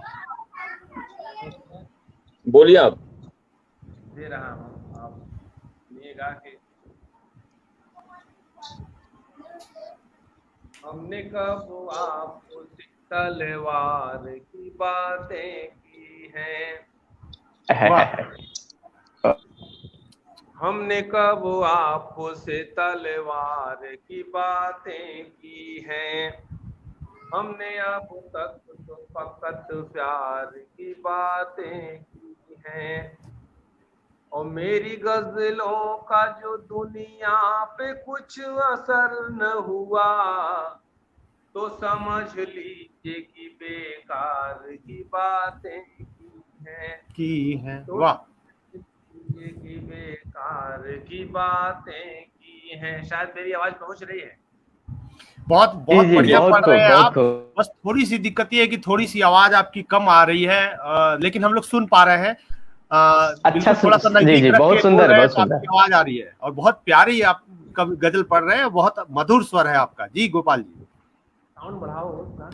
बोलिए आप। दे रहा हूँ, आप सुनिएगा कि हमने कब आपको तलवार की बातें की हैं, वाह, हमने कब आपसे तलवार की बातें की हैं, हमने अब तक तो फकत प्यार की बातें की हैं। और मेरी गजलों का जो दुनिया पे कुछ असर न हुआ, तो समझ लीजिए कि बेकार की बातें की हैं। तो वाह, की बेकार की बातें की हैं। शायद मेरी आवाज पहुंच रही है? बहुत जी बहुत जी, बढ़िया बहुत पढ़ रहे खूब, हैं बहुत आप। खूब। बस थोड़ी सी दिक्कत ये है कि थोड़ी सी आवाज आपकी कम आ रही है, लेकिन हम लोग सुन पा रहे हैं। अच्छा, बिल्कुल थोड़ा सा जी नजदीक जी, रख बहुत के बोल सुंदर, रहे हैं बहुत तो सुंदर। आपकी आवाज आ रही है, और बहुत प्यारी आप गजल पढ़ रहे हैं, बहुत मधुर स्वर है आपका। जी गोपाल जी। साउंड बढ़ाओ उसका।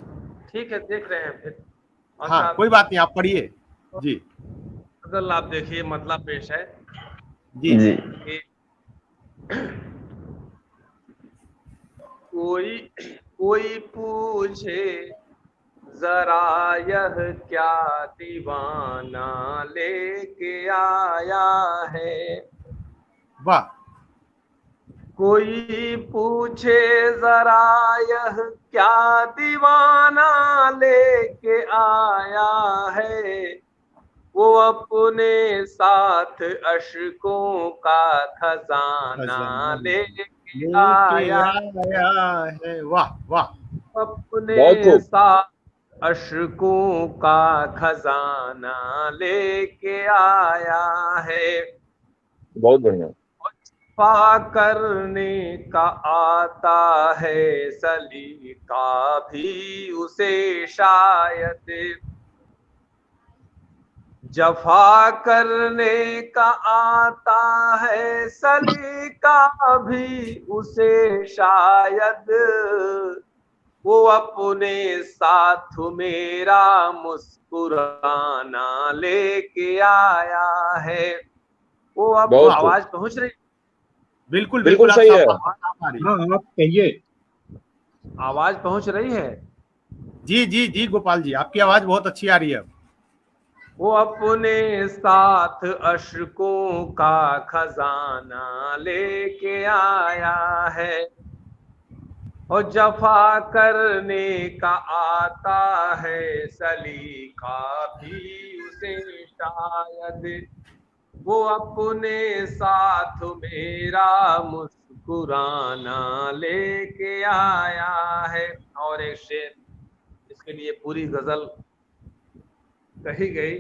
ठीक है, देख रहे हैं फिर। हाँ, अच्छा, कोई बात नहीं, आप पढ़िए। जी गजल आप देखिए, मतलब पेश है जी जी कि कोई कोई पूछे जरा यह क्या दीवाना लेके आया है, वाह, कोई पूछे जरा यह क्या दीवाना लेके आया है, वो अपने साथ अशकों का खजाना लेके लेके आया, आया है। वाह वाह, अपने बहुत खूब। साथ अशकों का खजाना लेके आया है। बहुत बढ़िया। वफा करने का आता है सलीका भी उसे शायद, जफा करने का आता है सलीका भी उसे शायद, वो अपने साथ मेरा मुस्कुराना लेके आया है। वो अब बहुत खूब। आवाज पहुंच रही? बिल्कुल बिल्कुल बिल्कुल, आप सही है। आवाज आ रही है। हाँ, आप कहिए। आवाज पहुंच रही है? जी जी जी गोपाल जी, आपकी आवाज बहुत अच्छी आ रही है। वो अपने साथ अशकों का खजाना लेके आया है, और जफा करने का आता है सलीका भी उसे शायद, वो अपने साथ मेरा मुस्कुराना लेके आया है। और एक शेर, इसके लिए पूरी गजल कही गई,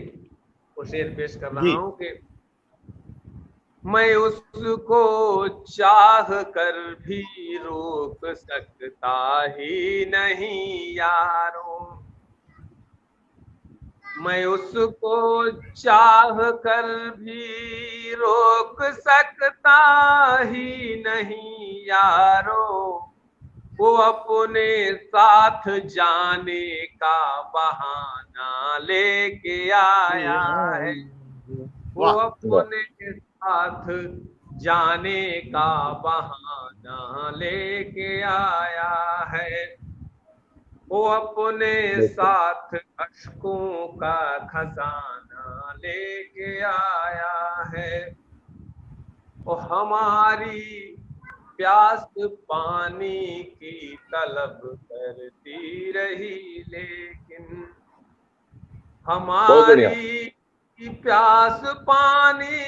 वो शेर पेश कर रहा जी हूं कि मैं उसको चाह कर भी रोक सकता ही नहीं यारों, मैं उसको चाह कर भी रोक सकता ही नहीं यारों, वो अपने साथ जाने का बहाना लेके आया है, वो वाह, अपने साथ जाने का बहाना लेके आया है, वो अपने बिल्कुल। साथ अशकों का खजाना लेके आया है। ओ हमारी प्यास पानी की तलब करती रही, लेकिन बहुत बढ़िया। हमारी प्यास पानी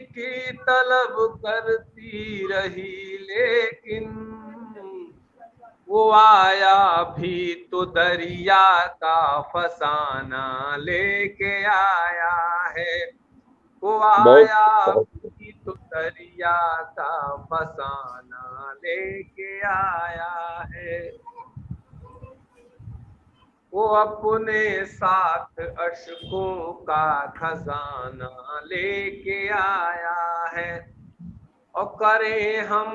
की तलब करती रही, लेकिन वो आया भी तो दरिया का फसाना लेके आया है। वो बहुत आया बहुत भी तो दरिया का फसाना लेके आया है। वो अपने साथ अशकों का खजाना लेके आया है। और करे हम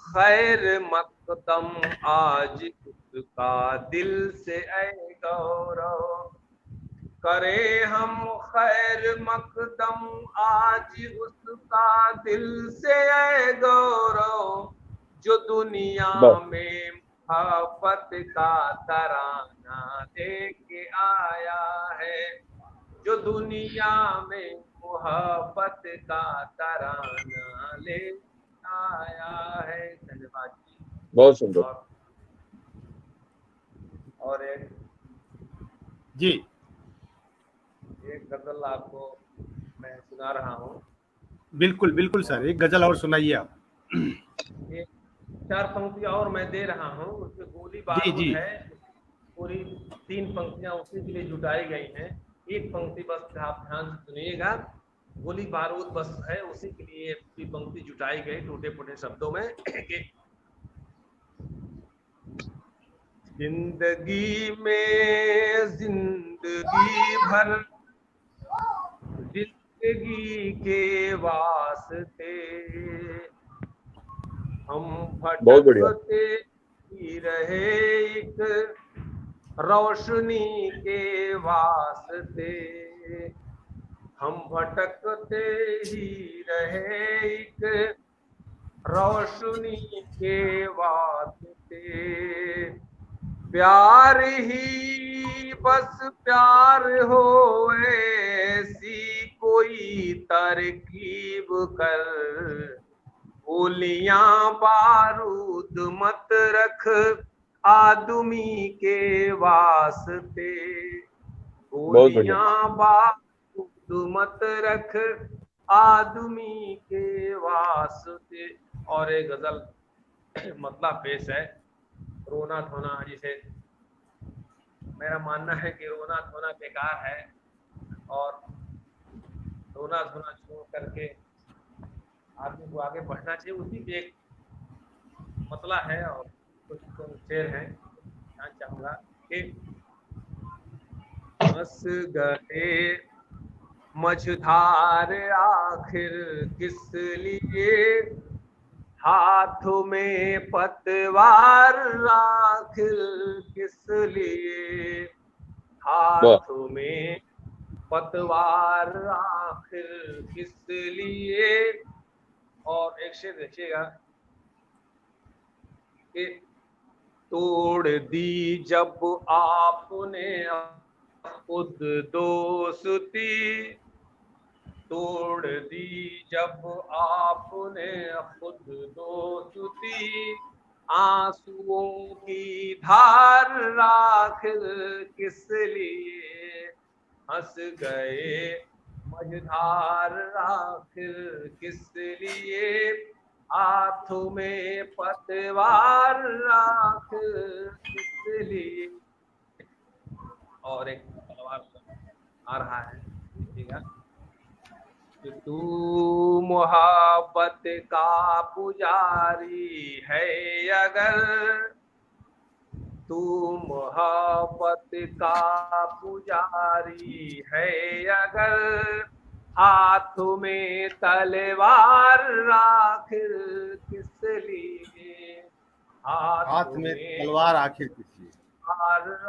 खैर मकदम आज उसका दिल से ऐ गौरव, करे हम खैर मकदम आज उसका दिल से ऐ गौरव, जो दुनिया बहुत में मोहब्बत का तराना लेके आया है, जो दुनिया में मोहब्बत का तराना ले आया है। धन्यवाद जी। बहुत सुंदर। और एक जी गजल आपको मैं सुना रहा हूँ। बिल्कुल बिल्कुल सर, एक गजल और सुनाइए आप। एक 4 पंक्तियां और मैं दे रहा हूँ, उसमें गोली जी बारूद जी है। पूरी 3 पंक्तियां उसी के लिए जुटाई गई हैं। एक पंक्ति बस आप ध्यान से सुनिएगा, गोली बारूद बस है, उसी के लिए पूरी पंक्ति जुटाई गई टूटे फूटे शब्दों में। जिंदगी में जिंदगी भर जिंदगी के वास्ते हम बहुत बढ़िया। भटकते ही रहे एक रोशनी के वास्ते, हम भटकते ही रहे एक रोशनी के वास्ते। प्यार ही बस प्यार हो, ऐसी कोई तरकीब कर, गोलियां बारूद मत रख आदमी के वास्ते, गोलियां बारूद मत रख आदमी के वास्ते। और एक गजल मतलब पेश है, रोना धोना, जिसे मेरा मानना है कि रोना धोना बेकार है और रोना धोना छोड़ करके आदमी को आगे बढ़ना चाहिए। उसी पे एक मतला है और कुछ शेर हैं, ध्यान चाहूंगा कि हंस गए मझधार आखिर किस लिए, हाथों में पतवार आखिर किस लिए, हाथों में पतवार आखिर किस लिए। और एक शेर देखिएगा कि तोड़ दी जब आपने खुद दोस्ती, तोड़ दी जब आपने खुद दोस्ती, आंसुओं की धार आखिर किस लिए, हंस गए मझधार आखिर किस लिए, हाथों में पतवार आखिर किस लिए। और एक तलवार आ रहा है, देखिएगा। तू मोहब्बत का पुजारी है अगर, तू मोहब्बत का पुजारी है अगर, हाथों में तलवार आखिर किस लिए, हाथ में तलवार आखिर किस लिए,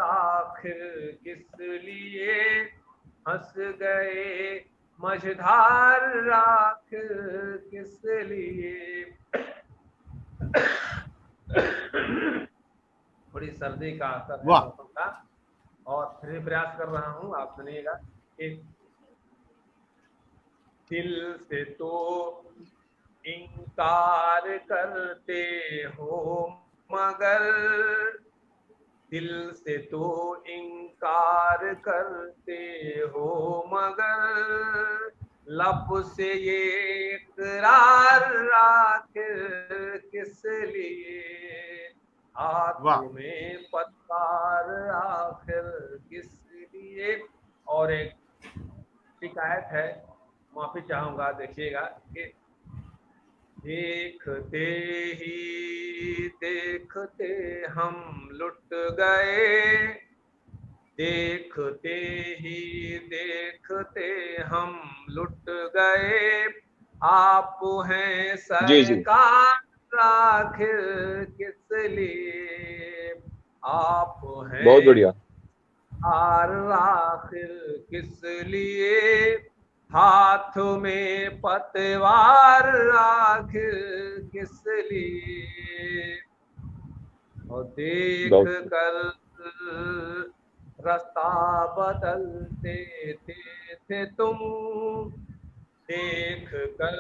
आखिर किस लिए, हंस गए मझधार आखिर किस लिए। थोड़ी सर्दी का असर है मौसम का, और फिर प्रयास कर रहा हूँ, आप सुनिएगा। दिल से तो इनकार करते हो मगर दिल से तो इनकार करते हो मगर लब से ये इकरार आखिर किस लिए हाथों में पत्थर आखिर किस लिए। और एक शिकायत है, माफी चाहूंगा, देखिएगा कि देखते ही देखते हम लुट गए, देखते ही देखते हम लुट गए, आप हैं जी जी सरकार आखिर किस लिए, आप हैं बहुत बढ़िया। आखिर किस लिए, हाथ में पतवार आखिर किस लिए। और देख कर रास्ता बदलते थे तुम, देख कर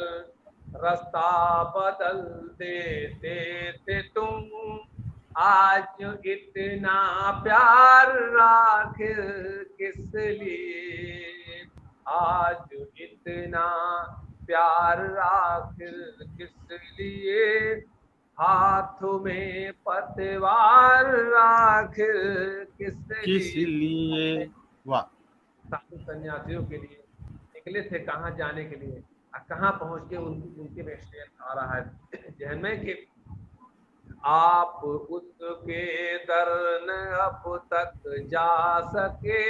रास्ता बदल देते थे तुम, आज इतना प्यार आखिर किस लिए, आज इतना प्यार आखिर किस लिए, हाथों में पतवार आखिर किस लिए। वाह। साधु सन्यासियों के लिए निकले थे कहाँ जाने के लिए, और कहाँ पहुंच के उनके में आ रहा है जहन में कि आप उसके दर न अब तक जा सके,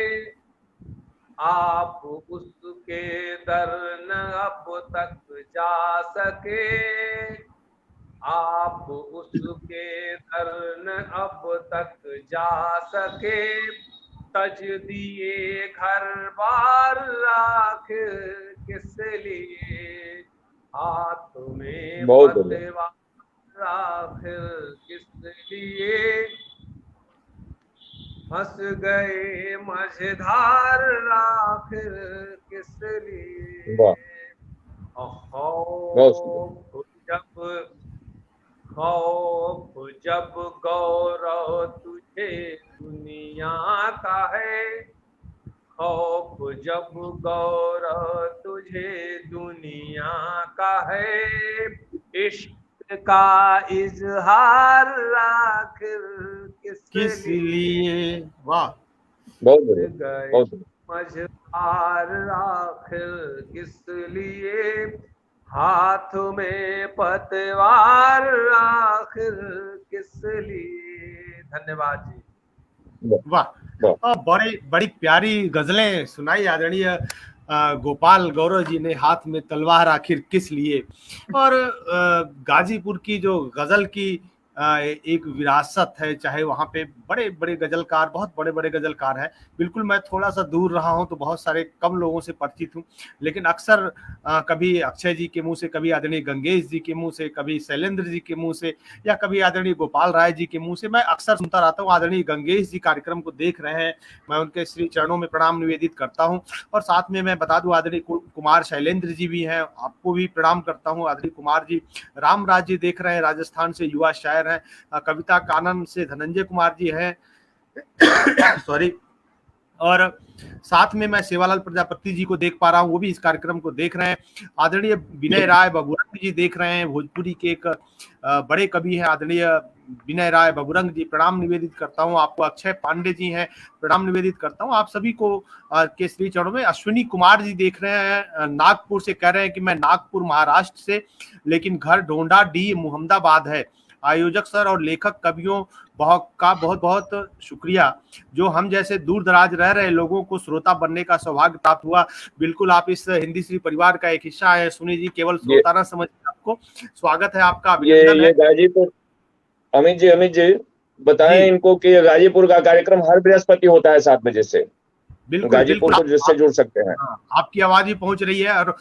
आप उसके दर न अब तक जा सके, आप उसके दर न अब तक जा सके, तज दिए घर बार आखिर किस लिए, हाथ में पतवार आखिर किस लिए, फंस गए मझधार आखिर किस लिए। खौफ जब गौरव तुझे दुनिया का है, खौफ जब गौरव तुझे दुनिया का है, इश्क का इजहार आखिर किस लिए। वाह, बहुत बढ़िया। मझधार आखिर किस लिए, हाथ में पतवार आखिर किस लिए। धन्यवाद जी। वाह, बड़ी प्यारी गजलें सुनाई आदरणीय गोपाल गौरव जी ने, हाथ में तलवार आखिर किस लिए। और गाजीपुर की जो गजल की एक विरासत है, चाहे वहाँ पे बड़े बड़े गजलकार, बहुत बड़े बड़े गजलकार हैं। बिल्कुल मैं थोड़ा सा दूर रहा हूँ तो बहुत सारे कम लोगों से परिचित हूँ, लेकिन अक्सर कभी अक्षय जी के मुंह से, कभी आदरणीय गंगेश जी के मुंह से, कभी शैलेंद्र जी के मुंह से, या कभी आदरणीय गोपाल राय जी के मुंह से मैं अक्सर सुनता रहता हूँ। आदरणीय गंगेश जी कार्यक्रम को देख रहे हैं, मैं उनके श्री चरणों में प्रणाम निवेदित करता हूँ। और साथ में मैं बता दूं आदरणीय कुमार शैलेंद्र जी भी हैं, आपको भी प्रणाम करता हूँ। आदरणीय कुमार जी, रामराज जी देख रहे हैं, राजस्थान से युवा शायर हैं। कविता कानन से धनंजय कुमार जी हैं सॉरी। और साथ में मैं सेवालाल प्रजापति जी को देख पा रहा हूँ, वो भी इस कार्यक्रम को देख रहे हैं। आदरणीय विनय राय बबुरंग जी देख रहे हैं, भोजपुरी के एक बड़े कवि हैं आदरणीय विनय राय बबुरंग जी, प्रणाम निवेदित करता हूँ आपको। अक्षय पांडे जी हैं, प्रणाम निवेदित करता हूँ आप सभी को के श्री चरणों में। अश्विनी कुमार जी देख रहे हैं, नागपुर से, कह रहे हैं कि मैं नागपुर महाराष्ट्र से, लेकिन घर ढोंडा डी मुहम्मदाबाद है। आयोजक सर और लेखक कवियों का बहुत बहुत शुक्रिया, जो हम जैसे दूर दराज रह रहे लोगों को श्रोता बनने का सौभाग्य प्राप्त हुआ। बिल्कुल आप इस हिंदी श्री परिवार का एक हिस्सा है। सुनी जी, केवल श्रोता ना समझिए, आपको स्वागत है, आपका अभिनंदन है। गाजीपुर, अमित जी बताएं इनको कि गाजीपुर का कार्यक्रम हर बृहस्पति होता है 7 बजे से। बिल्कुल, गाजीपुर को जिससे जुड़ सकते हैं। आपकी आवाज भी पहुंच रही है। और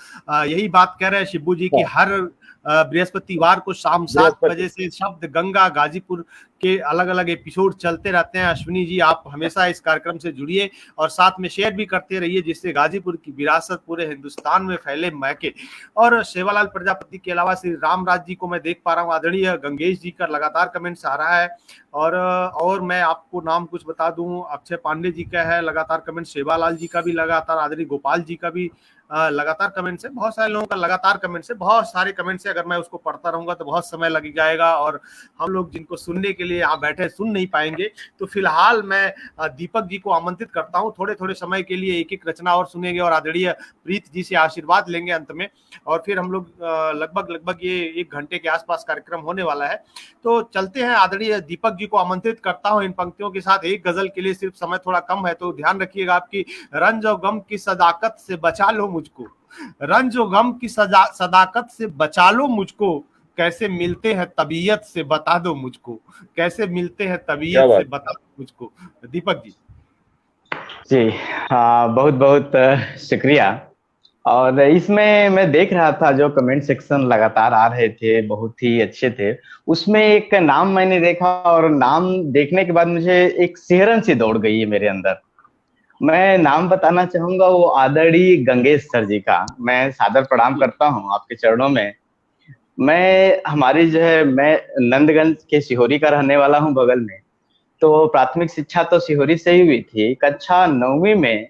यही बात कह रहे हैं शिब्बू जी की हर बृहस्पतिवार को शाम 7 बजे से शब्द गंगा गाजीपुर के अलग अलग एपिसोड चलते रहते हैं। अश्विनी जी, आप हमेशा इस कार्यक्रम से जुड़िए और साथ में शेयर भी करते रहिए, जिससे गाजीपुर की विरासत पूरे हिंदुस्तान में फैले, महके। और सेवालाल प्रजापति के अलावा श्री रामराज जी को मैं देख पा रहा हूँ, आदरणीय गंगेश जी का लगातार कमेंट्स आ रहा है। और मैं आपको नाम कुछ बता दूं, अक्षय पांडे जी का है लगातार कमेंट, सेवालाल जी का भी लगातार, आदरणीय गोपाल जी का भी लगातार कमेंट्स है, बहुत सारे लोगों का लगातार कमेंट्स है, बहुत सारे कमेंट्स है। अगर मैं उसको पढ़ता रहूंगा तो बहुत समय लग जाएगा और हम लोग जिनको सुनने के लिए यहाँ बैठे सुन नहीं पाएंगे। तो फिलहाल मैं दीपक जी को आमंत्रित करता हूँ, थोड़े थोड़े समय के लिए एक एक रचना और सुनेंगे और आदरणीय प्रीत जी से आशीर्वाद लेंगे अंत में, और फिर हम लोग लगभग ये 1 घंटे के आसपास कार्यक्रम होने वाला है। तो चलते हैं, आदरणीय दीपक जी को आमंत्रित करता हूँ इन पंक्तियों के साथ। एक गजल के लिए सिर्फ समय थोड़ा कम है, तो ध्यान रखिएगा। आपकी रंज और गम की सदाकत से बचा लो मुझको, रंज और गम की सदाकत से बचा लो मुझको, कैसे मिलते हैं तबीयत से बता दो मुझको, कैसे मिलते हैं तबीयत से बता दो मुझको। दीपक जी। जी हाँ, बहुत बहुत शुक्रिया। और इसमें मैं देख रहा था जो कमेंट सेक्शन लगातार आ रहे थे, बहुत ही अच्छे थे। उसमें एक नाम मैंने देखा और नाम देखने के बाद मुझे एक सिहरन सी दौड़ गई है मेरे अंदर। मैं नाम बताना चाहूंगा, वो आदरणीय गंगेश सर जी का मैं सादर प्रणाम करता हूँ आपके चरणों में। मैं नंदगंज के सिहोरी का रहने वाला हूँ, बगल में। तो प्राथमिक शिक्षा तो सिहोरी से ही हुई थी। कक्षा 9वीं में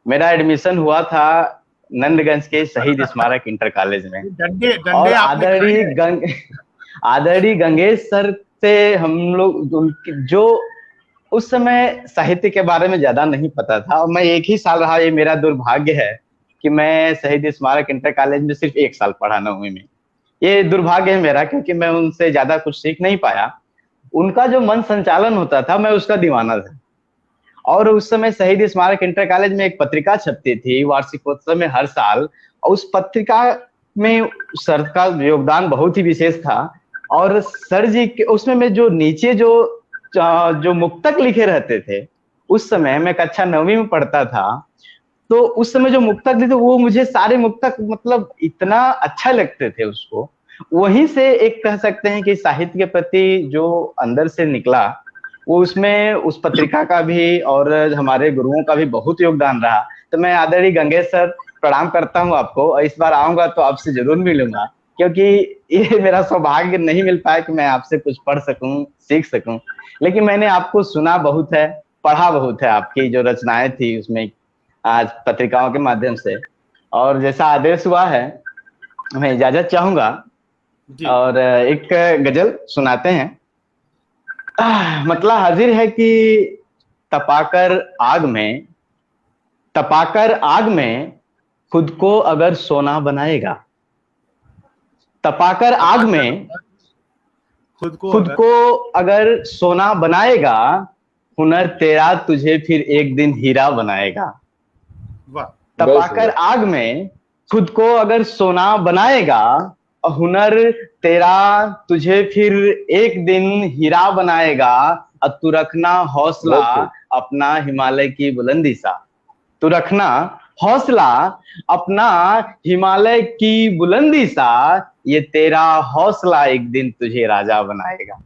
मेरा एडमिशन हुआ था नंदगंज के शहीद स्मारक इंटर कॉलेज में। और आदरणीय गंगेश सर से हम लोग जो उस समय साहित्य के बारे में ज्यादा नहीं पता था, और मैं 1 ही साल रहा। ये मेरा दुर्भाग्य है कि मैं शहीद स्मारक इंटर कॉलेज में सिर्फ 1 साल पढ़ा 9वीं में। ये दुर्भाग्य है मेरा, क्योंकि मैं उनसे ज्यादा कुछ सीख नहीं पाया। उनका जो मन संचालन होता था, मैं उसका दीवाना था। और उस समय शहीद स्मारक इंटर कॉलेज में एक पत्रिका छपती थी वार्षिकोत्सव में हर साल, और उस पत्रिका में सर का योगदान बहुत ही विशेष था। और सर जी के उसमें में जो नीचे जो मुक्तक लिखे रहते थे, उस समय मैं कक्षा 9वीं में पढ़ता था, तो उस समय जो मुक्तक लिखे वो मुझे सारे मुक्तक मतलब इतना अच्छा लगते थे। उसको वहीं से एक कह सकते हैं कि साहित्य के प्रति जो अंदर से निकला, वो उसमें उस पत्रिका का भी और हमारे गुरुओं का भी बहुत योगदान रहा। तो मैं आदरणीय गंगेश सर प्रणाम करता हूँ आपको। इस बार आऊंगा तो आपसे जरूर मिलूंगा, क्योंकि ये मेरा सौभाग्य नहीं मिल पाया कि मैं आपसे कुछ पढ़ सकूं, सीख सकूं। लेकिन मैंने आपको सुना बहुत है, पढ़ा बहुत है, आपकी जो रचनाएं थी उसमें आज पत्रिकाओं के माध्यम से। और जैसा आदेश हुआ है, मैं इजाजत चाहूंगा और एक गजल सुनाते हैं। मतलब हाजिर है कि तपाकर आग में खुद को अगर सोना बनाएगा, तपाकर आग में खुद को अगर सोना बनाएगा, हुनर तेरा तुझे फिर एक दिन हीरा बनाएगा। तपाकर आग में खुद को अगर सोना बनाएगा, हुनर तेरा तुझे फिर एक दिन हीरा बनाएगा। और तू रखना हौसला अपना हिमालय की बुलंदी सा, तू रखना हौसला अपना हिमालय की बुलंदी सा, ये तेरा हौसला एक दिन तुझे राजा बनाएगा।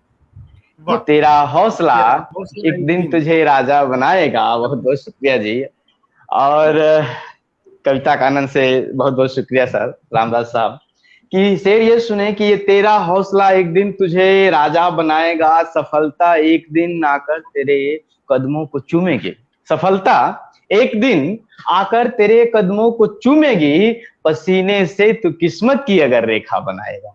ये तेरा हौसला एक दिन तुझे राजा बनाएगा। बहुत बहुत शुक्रिया जी। और कविता कानन से बहुत बहुत शुक्रिया सर रामदास साहब कि शेर ये सुने कि ये तेरा हौसला एक दिन तुझे राजा बनाएगा। सफलता एक दिन आकर तेरे कदमों को चूमेगी, सफलता एक दिन आकर तेरे कदमों को चूमेगी। पसीने से तू किस्मत की अगर रेखा बनाएगा,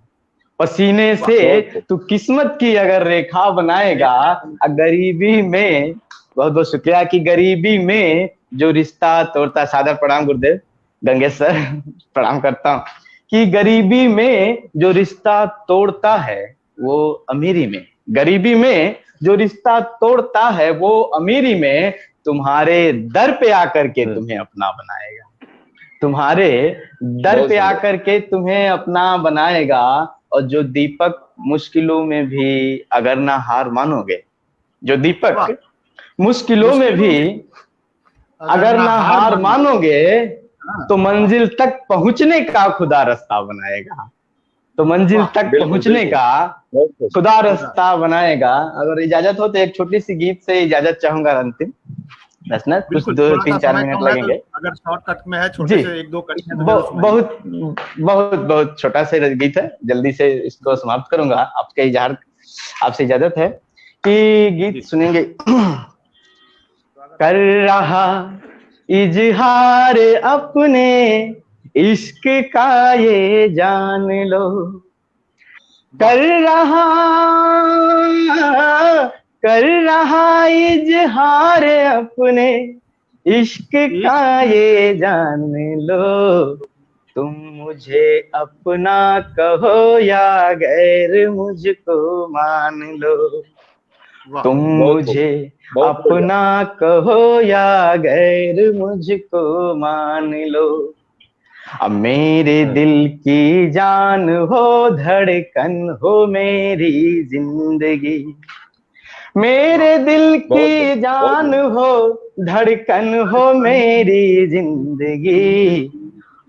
पसीने से तू किस्मत की अगर रेखा बनाएगा। गरीबी में, बहुत बहुत शुक्रिया कि गरीबी में जो रिश्ता तोड़ता, सादर प्रणाम गुरुदेव गंगेश सर प्रणाम करता हूँ, कि गरीबी में जो रिश्ता तोड़ता है वो अमीरी में, गरीबी में जो रिश्ता तोड़ता है वो अमीरी में, तुम्हारे दर पे आकर के तुम्हें अपना बनाएगा, तुम्हारे दर पे आकर के तुम्हें अपना बनाएगा। और जो दीपक मुश्किलों में भी अगर ना हार मानोगे, जो दीपक मुश्किलों में भी अगर ना हार मानोगे, तो मंजिल तक पहुंचने का खुदा रास्ता बनाएगा। तो मंजिल वाह, तक बिल्कुल, पहुंचने बिल्कुल। का बहुत खूब। खुदा रास्ता बनाएगा। अगर इजाजत हो तो एक छोटी सी गीत से इजाजत चाहूंगा अंतिम, बस ना, कुछ बिल्कुल, दो थोड़ा सा तीन चार समय मिनट कम है तो लगेंगे। अगर शॉर्टकट में है, जी, छोटे से 1-2 कड़ी हैं तो जरूर सुनाइए। बहुत बहुत बहुत छोटा सा गीत है, जल्दी से इसको समाप्त करूंगा। आपके इजहार, आपसे इजाजत है कि गीत जी। सुनेंगे। कर रहा इजहार अपने इश्क का ये जान लो, कर रहा कर रहा इजहार अपने इश्क का ये जान लो, तुम मुझे अपना कहो या गैर मुझको मान लो, वाह, तुम बहुत खूब, मुझे बहुत बढ़िया। अपना कहो या गैर मुझको मान लो, अब मेरे दिल की जान हो, धड़कन हो मेरी जिंदगी, मेरे दिल बहुत की बढ़िया, बहुत जान बढ़िया। हो, धड़कन हो मेरी जिंदगी,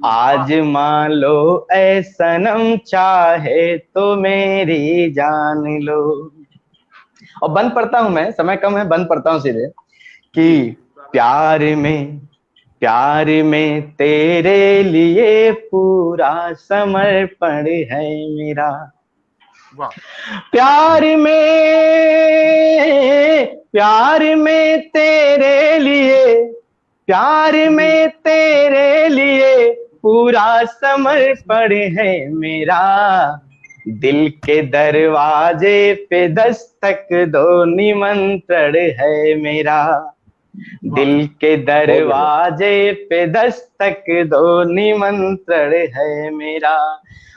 वाह, आज मान लो ऐ सनम, चाहे तो मेरी जान लो। और बंद पढ़ता हूं मैं, समय कम है, बंद पढ़ता हूं सीधे जी, कि प्यार में तेरे लिए पूरा समर्पण है मेरा, वाह, प्यार में तेरे लिए, प्यार में तेरे लिए पूरा समर्पण है मेरा, दिल के दरवाजे पे दस्तक दो, निमंत्रण है मेरा, दिल के बहुत बढ़िया। दरवाजे पे दस्तक दो, निमंत्रण है मेरा,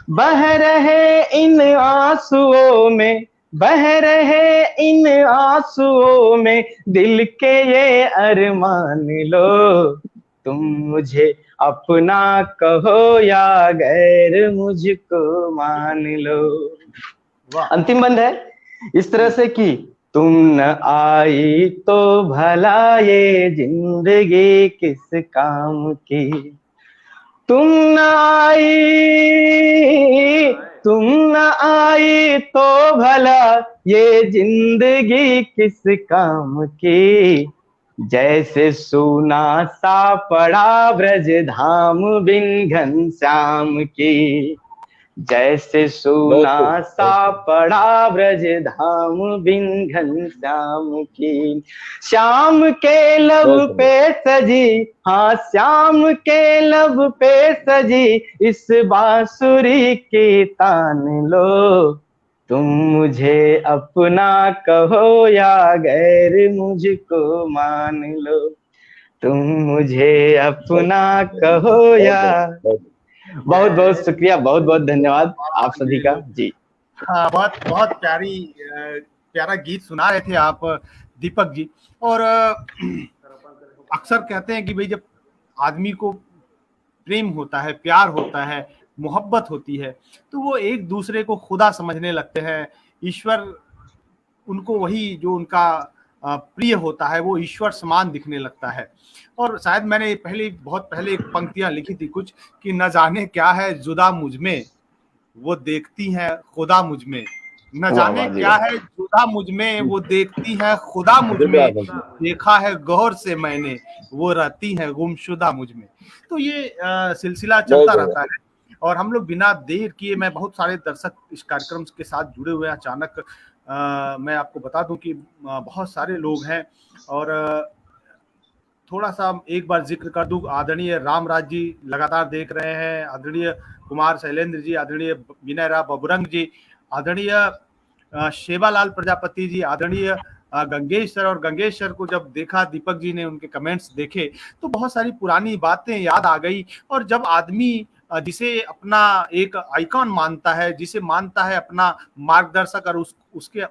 बह रहे इन आंसुओं में, बह रहे इन आंसुओं में दिल के ये अरमान लो, तुम मुझे अपना कहो या गैर मुझको मान लो। वाह, अंतिम बंद है इस तरह से कि तुम न आई तो भला ये जिंदगी किस काम की, तुम न आई, तुम न आई तो भला ये जिंदगी किस काम की, जैसे सूना सा पड़ा ब्रज धाम बिन घनश्याम की, जैसे बहुत सूना खूब, सा बहुत खूब। पड़ा ब्रज धाम बिन घनश्याम की, श्याम के लब बहुत सुंदर। पे सजी, हाँ श्याम के लब पे सजी इस बांसुरी की तान लो, तुम मुझे अपना कहो या गैर मुझको मान लो, तुम मुझे अपना कहो बहुत या। बढ़िया, बहुत बढ़िया। बहुत बहुत शुक्रिया, बहुत बहुत धन्यवाद आप सभी का जी। हाँ, बहुत बहुत प्यारा गीत सुना रहे थे आप दीपक जी। और अक्सर कहते हैं कि भाई जब आदमी को प्रेम होता है, प्यार होता है, मोहब्बत होती है, तो वो एक दूसरे को खुदा समझने लगते हैं। ईश्वर उनको वही जो उनका प्रिय होता है वो ईश्वर समान दिखने लगता है। और शायद मैंने बहुत पहले एक पंक्तियां लिखी थी कुछ कि न जाने क्या है जुदा मुझ में, वो देखती है खुदा मुझ में, न वाह जाने वाह जी क्या वाह। है जुदा मुझ में, वो देखती है खुदा मुझ में, जिंदाबाद। देखा है गौर से मैंने, वो रहती है गुमशुदा मुझ में। तो ये सिलसिला बहुत चलता बढ़िया। रहता है। और हम लोग बिना देर किए, मैं बहुत सारे दर्शक इस कार्यक्रम के साथ जुड़े हुए हैं। अचानक मैं आपको बता दूं कि बहुत सारे लोग हैं। और थोड़ा सा एक बार जिक्र कर दूं, आदरणीय रामराज जी लगातार देख रहे हैं, आदरणीय कुमार शैलेंद्र जी, आदरणीय विनय राव बबुरंग जी, आदरणीय शेवालाल प्रजापति जी, आदरणीय गंगेश सर। और गंगेश सर को जब देखा, दीपक जी ने उनके कमेंट्स देखे तो बहुत सारी पुरानी बातें याद आ गई। और जब आदमी जिसे अपना एक आइकॉन मानता है, जिसे मानता है अपना मार्गदर्शक, और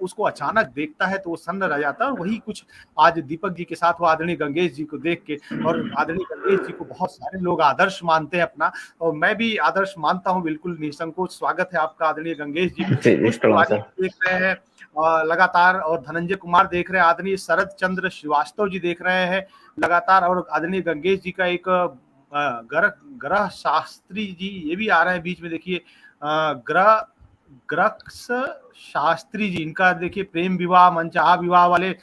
उसको अचानक देखता है तो वो सन्न रह जाता है। और वही कुछ आज दीपक जी के साथ हुआ, आदरणीय गंगेश जी को देख के। और आदरणीय गंगेश जी को बहुत सारे लोग आदर्श मानते हैं अपना, और मैं भी आदर्श मानता हूं, बिल्कुल निसंकोच स्वागत है आपका आदरणीय गंगेश जी। जी कुछ प्रणाम पुरानी सर। देख रहे हैं लगातार, और धनंजय कुमार देख रहे हैं, आदरणीय शरद चंद्र श्रीवास्तव जी देख रहे हैं लगातार, और आदरणीय गंगेश जी का एक ग्रह शास्त्री जी ये भी आ रहे हैं बीच में, देखिए ग्रह ग्रक्स शास्त्री जी, इनका देखिए प्रेम विवाह मनचाहा विवाह वाले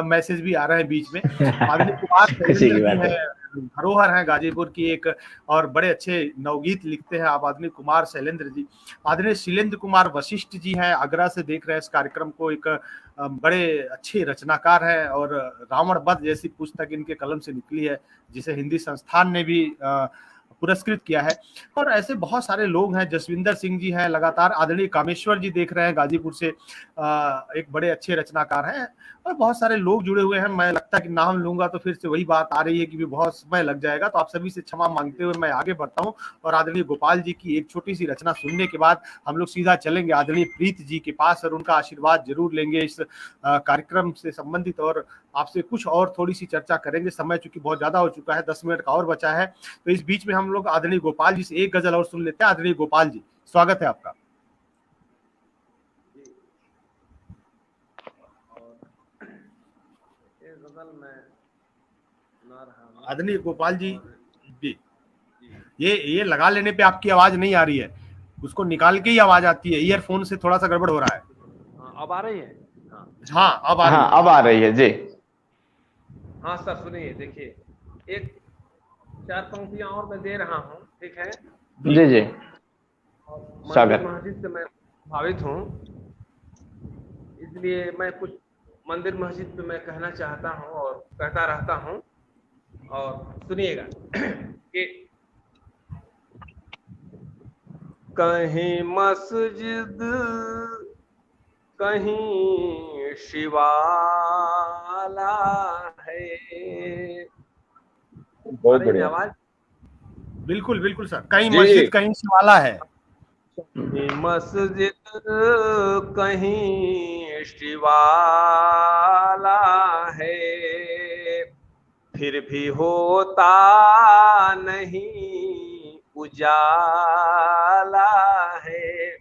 मैसेज भी आ रहे हैं बीच में। आदरणीय कुमार खुशी शैलेंद्र की जी बात है। हैं, धरोहर हैं गाजीपुर की एक, और बड़े अच्छे नवगीत लिखते हैं आप आदरणीय कुमार शैलेंद्र जी। आदरणीय शीलेंद्र कुमार वशिष्ठ जी हैं, आगरा से देख रहे हैं इस कार्यक्रम को, एक बड़े अच्छे रचनाकार हैं, और रावण वध जैसी पुस्तक इनके कलम से निकली है, जिसे हिंदी संस्थान ने भी पुरस्कृत किया है। और ऐसे बहुत सारे लोग हैं, जसविंदर सिंह जी हैं लगातार, आदरणीय कामेश्वर जी देख रहे हैं गाजीपुर से, एक बड़े अच्छे रचनाकार हैं, और बहुत सारे लोग जुड़े हुए हैं। मैं लगता है कि नाम लूंगा तो फिर से वही बात आ रही है कि भी बहुत समय लग जाएगा, तो आप सभी से क्षमा मांगते हुए मैं आगे बढ़ता हूं, और आदरणीय गोपाल जी की एक छोटी सी रचना सुनने के बाद हम लोग सीधा चलेंगे आदरणीय प्रीत जी के पास, और उनका आशीर्वाद जरूर लेंगे इस कार्यक्रम से संबंधित, और आपसे कुछ और थोड़ी सी चर्चा करेंगे। समय चूंकि बहुत ज्यादा हो चुका है, 10 मिनट का और बचा है, तो इस बीच में हम लोग आदरणीय गोपाल जी से एक गजल और सुन लेते हैं। आदरणीय गोपाल जी, स्वागत है आपका। गजल में सुना रहा हूं। आदरणीय गोपाल जी जी, ये लगा लेने पे आपकी आवाज नहीं आ रही है, उसको निकाल के ही आवाज आती है, ईयरफोन से थोड़ा सा गड़बड़ हो रहा है। अब आ रही है? हाँ अब आ रही हाँ है। अब आ रही है जी। हाँ सर सुनिए, देखिए एक 4 पंक्तियां और मैं दे रहा हूँ, ठीक है? जी जी मंदिर मस्जिद से मैं प्रभावित हूँ, इसलिए मैं कुछ मंदिर मस्जिद पे मैं कहना चाहता हूँ और कहता रहता हूँ, और सुनिएगा कि कहीं मस्जिद कहीं शिवाला है। बहुत बढ़िया। आवाज बिल्कुल बिल्कुल सर, कहीं जी, मस्जिद जी। कहीं शिवाला है। कहीं मस्जिद कहीं शिवाला है, फिर भी होता नहीं उजाला है,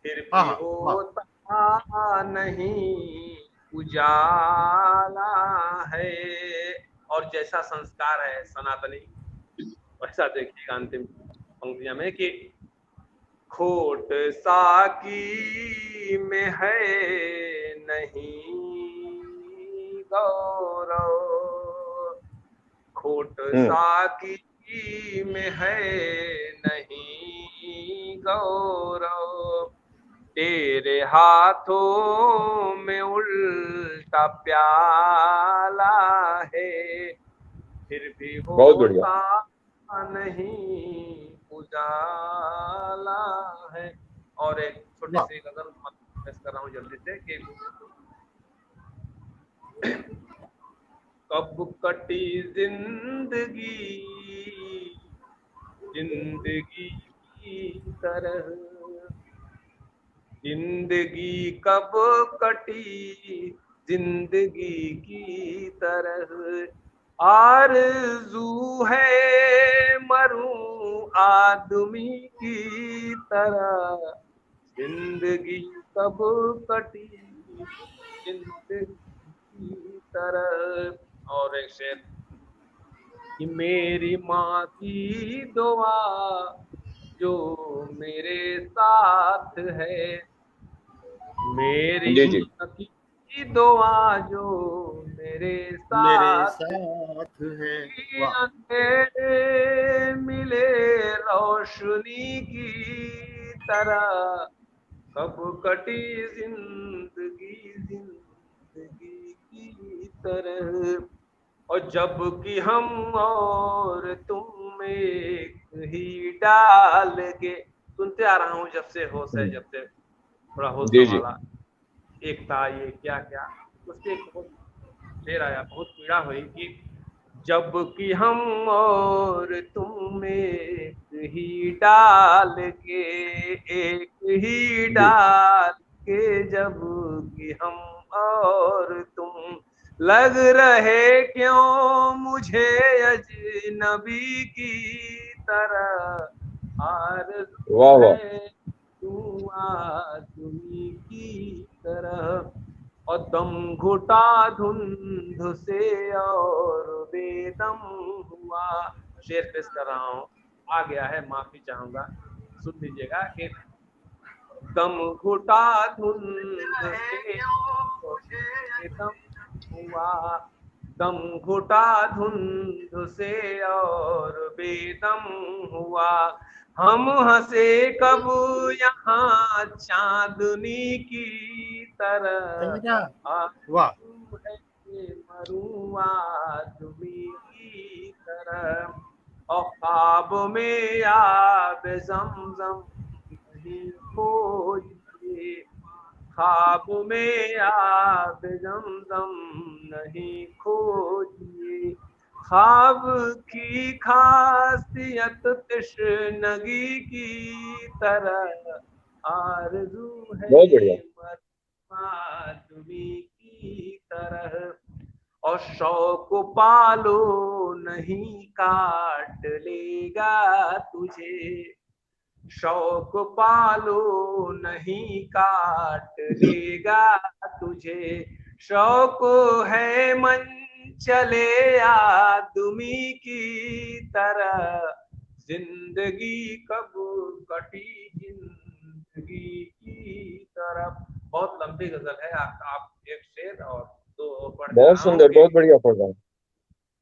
फिर भी होता नहीं उजाला है। और जैसा संस्कार है सनातनी, वैसा देखिएगा अंतिम पंक्तियां में कि खोट साकी में है नहीं गौरव, खोट साकी में है नहीं गौरव, तेरे हाथों में उल्टा प्याला है, फिर भी होता नहीं उजाला है। और एक छोटी सी गजल पेश कर रहा हूँ जल्दी से कि कब कटी जिंदगी जिंदगी की तरह, जिंदगी कब कटी जिंदगी की तरह, आरज़ू है मरूं आदमी की तरह, जिंदगी कब कटी जिंदगी की तरह। और एक शेर कि मेरी माँ की दुआ जो मेरे साथ है, मेरी माँ की दुआ जो मेरे साथ है, अंधेरे मिले रोशनी की तरह, कब कटी जिंदगी जिंदगी की तरह। और जब कि हम और तुम एक ही डाल के, सुनते आ रहा हूँ जब से होश है, जब से थोड़ा होश संभाला, एक था ये क्या क्या, उससे एक बहुत शेर आया, बहुत पीड़ा हुई कि जब कि हम और तुम एक ही डाल के, एक ही डाल के, जब कि हम और तुम लग रहे क्यों मुझे अजनबी की तरह, आरज़ू है तू आदमी की तरह, और दम घुटा धुंध से और बेदम हुआ। शेर पेश कर रहा हूँ, आ गया है, माफी चाहूंगा। सुन लीजिएगा कि दम घुटा धुंध से दम हुआ, दम घुटा धुंध से और बेदम हुआ। हम हंसे कब यहाँ चांदनी की तरह, वाह, मरूं आदमी की तरह। और ख्वाब में आब ज़मज़म नहीं खोजिए, ख्वाब में आब ज़मज़म नहीं खोजिए। ख्वाब की खासियत तश्नगी की तरह आरज़ू है बहुत बढ़िया। आदमी की तरह। और शौक पालो नहीं काट लेगा तुझे, शौक पालो नहीं काट लेगा तुझे। शौक है मन चले आदमी की तरह, जिंदगी कब कटी जिंदगी की तरफ। बहुत लंबी गजल है, आप एक शेर और दो पढ़ बहुत सुंदर, बहुत बढ़िया पढ़ रहा हूँ।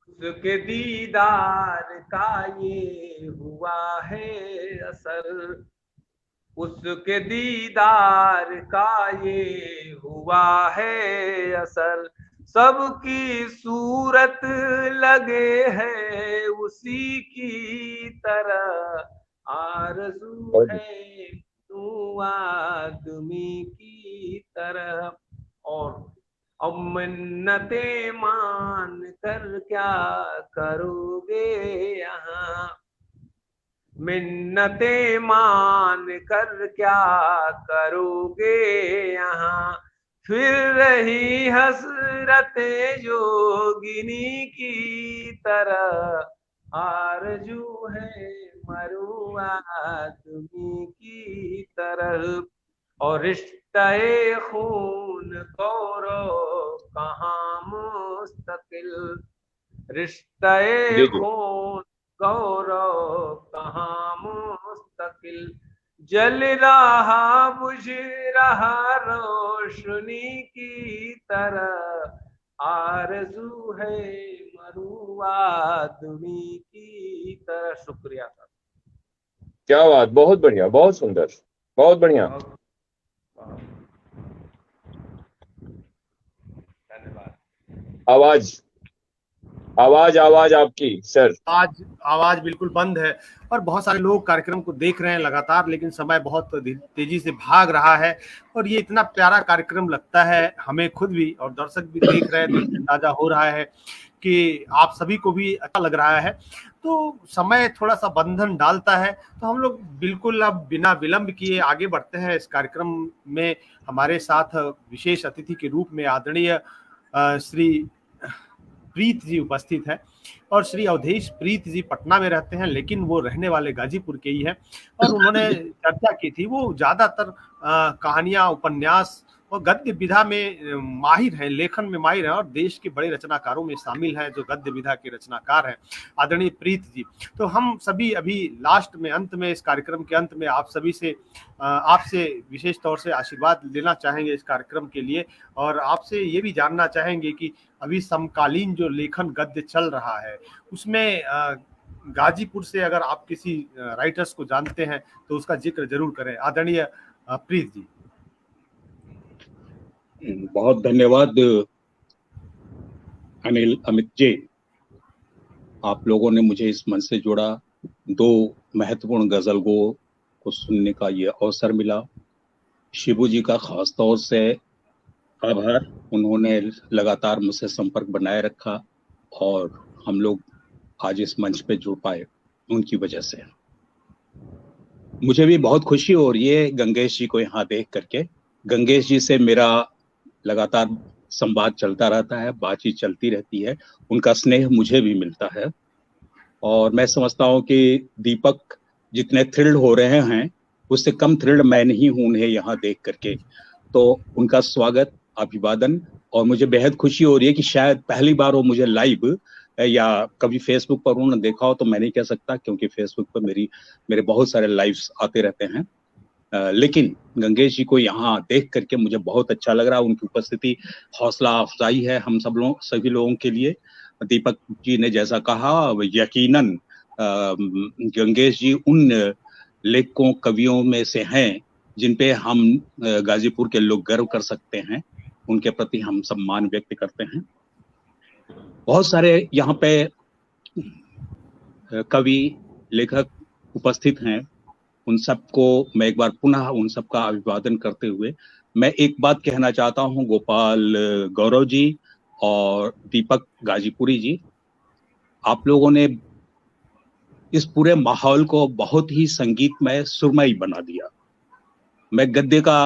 उसके दीदार का ये हुआ है असर, उसके दीदार का ये हुआ है असर। सबकी सूरत लगे है उसी की तरह, आरज़ू है तू आदमी की तरह। और अब मिन्नतें मान कर क्या करोगे यहाँ, मिन्नतें मान कर क्या करोगे यहाँ। फिर रही हसरतें योगिनी की तरह, आरज़ू है मरूं आदमी की तरह। और रिश्ते खून गौरव कहाँ मुस्तकिल, रिश्ते खून गौरव कहाँ मुस्तकिल। जल रहा बुझ रहा रोशनी की तरह, आरज़ू है मरूं आदमी की तरह। शुक्रिया सर। क्या बात, बहुत बढ़िया, बहुत सुंदर, बहुत बढ़िया। धन्यवाद। आवाज आवाज आवाज आपकी सर। आज आवाज बिल्कुल बंद है और बहुत सारे लोग कार्यक्रम को देख रहे हैं लगातार, लेकिन समय बहुत तेजी से भाग रहा है और ये इतना प्यारा कार्यक्रम लगता है हमें खुद भी, और दर्शक भी देख रहे हैं तो अंदाजा हो रहा है कि आप सभी को भी अच्छा लग रहा है। तो समय थोड़ा सा बंधन डालता है, तो हम लोग बिल्कुल अब बिना विलंब किए आगे बढ़ते हैं। इस कार्यक्रम में हमारे साथ विशेष अतिथि के रूप में आदरणीय श्री प्रीत जी उपस्थित है। और श्री अवधेश प्रीत जी पटना में रहते हैं, लेकिन वो रहने वाले गाजीपुर के ही हैं। और उन्होंने चर्चा की थी, वो ज्यादातर कहानियां, उपन्यास और गद्य विधा में माहिर हैं, लेखन में माहिर हैं और देश के बड़े रचनाकारों में शामिल हैं जो गद्य विधा के रचनाकार हैं, आदरणीय प्रीत जी। तो हम सभी अभी लास्ट में, अंत में, इस कार्यक्रम के अंत में आप सभी से, आपसे विशेष तौर से आशीर्वाद लेना चाहेंगे इस कार्यक्रम के लिए, और आपसे ये भी जानना चाहेंगे कि अभी समकालीन जो लेखन गद्य चल रहा है उसमें गाजीपुर से अगर आप किसी राइटर्स को जानते हैं तो उसका जिक्र जरूर करें। आदरणीय प्रीत जी। बहुत धन्यवाद अमित जी, आप लोगों ने मुझे इस मंच से जोड़ा, दो महत्वपूर्ण गजलगों को सुनने का ये अवसर मिला। शिबू जी का खास तौर से आभार, उन्होंने लगातार मुझसे संपर्क बनाए रखा और हम लोग आज इस मंच पे जुड़ पाए, उनकी वजह से। मुझे भी बहुत खुशी हो रही है गंगेश जी को यहाँ देख करके। गंगेश जी से मेरा लगातार संवाद चलता रहता है, बातचीत चलती रहती है, उनका स्नेह मुझे भी मिलता है और मैं समझता हूँ कि दीपक जितने थ्रिल्ड हो रहे हैं उससे कम थ्रिल्ड मैं नहीं हूँ उन्हें यहाँ देख करके। तो उनका स्वागत, अभिवादन, और मुझे बेहद खुशी हो रही है कि शायद पहली बार वो मुझे लाइव या कभी फेसबुक पर उन्होंने देखा हो तो मैं नहीं कह सकता, क्योंकि फेसबुक पर मेरे बहुत सारे लाइव्स आते रहते हैं। लेकिन गंगेश जी को यहाँ देख करके मुझे बहुत अच्छा लग रहा है। उनकी उपस्थिति हौसला अफजाई है हम सभी लोगों के लिए। दीपक जी ने जैसा कहा, यकीनन गंगेश जी उन लेखकों कवियों में से हैं जिन पे हम गाजीपुर के लोग गर्व कर सकते हैं, उनके प्रति हम सम्मान व्यक्त करते हैं। बहुत सारे यहाँ पे कवि लेखक उपस्थित हैं, उन सबको मैं एक बार पुनः उन सबका अभिवादन करते हुए मैं एक बात कहना चाहता हूं, गोपाल गौरव जी और दीपक गाजीपुरी जी, आप लोगों ने इस पूरे माहौल को बहुत ही संगीतमय सुरमई बना दिया। मैं गद्य का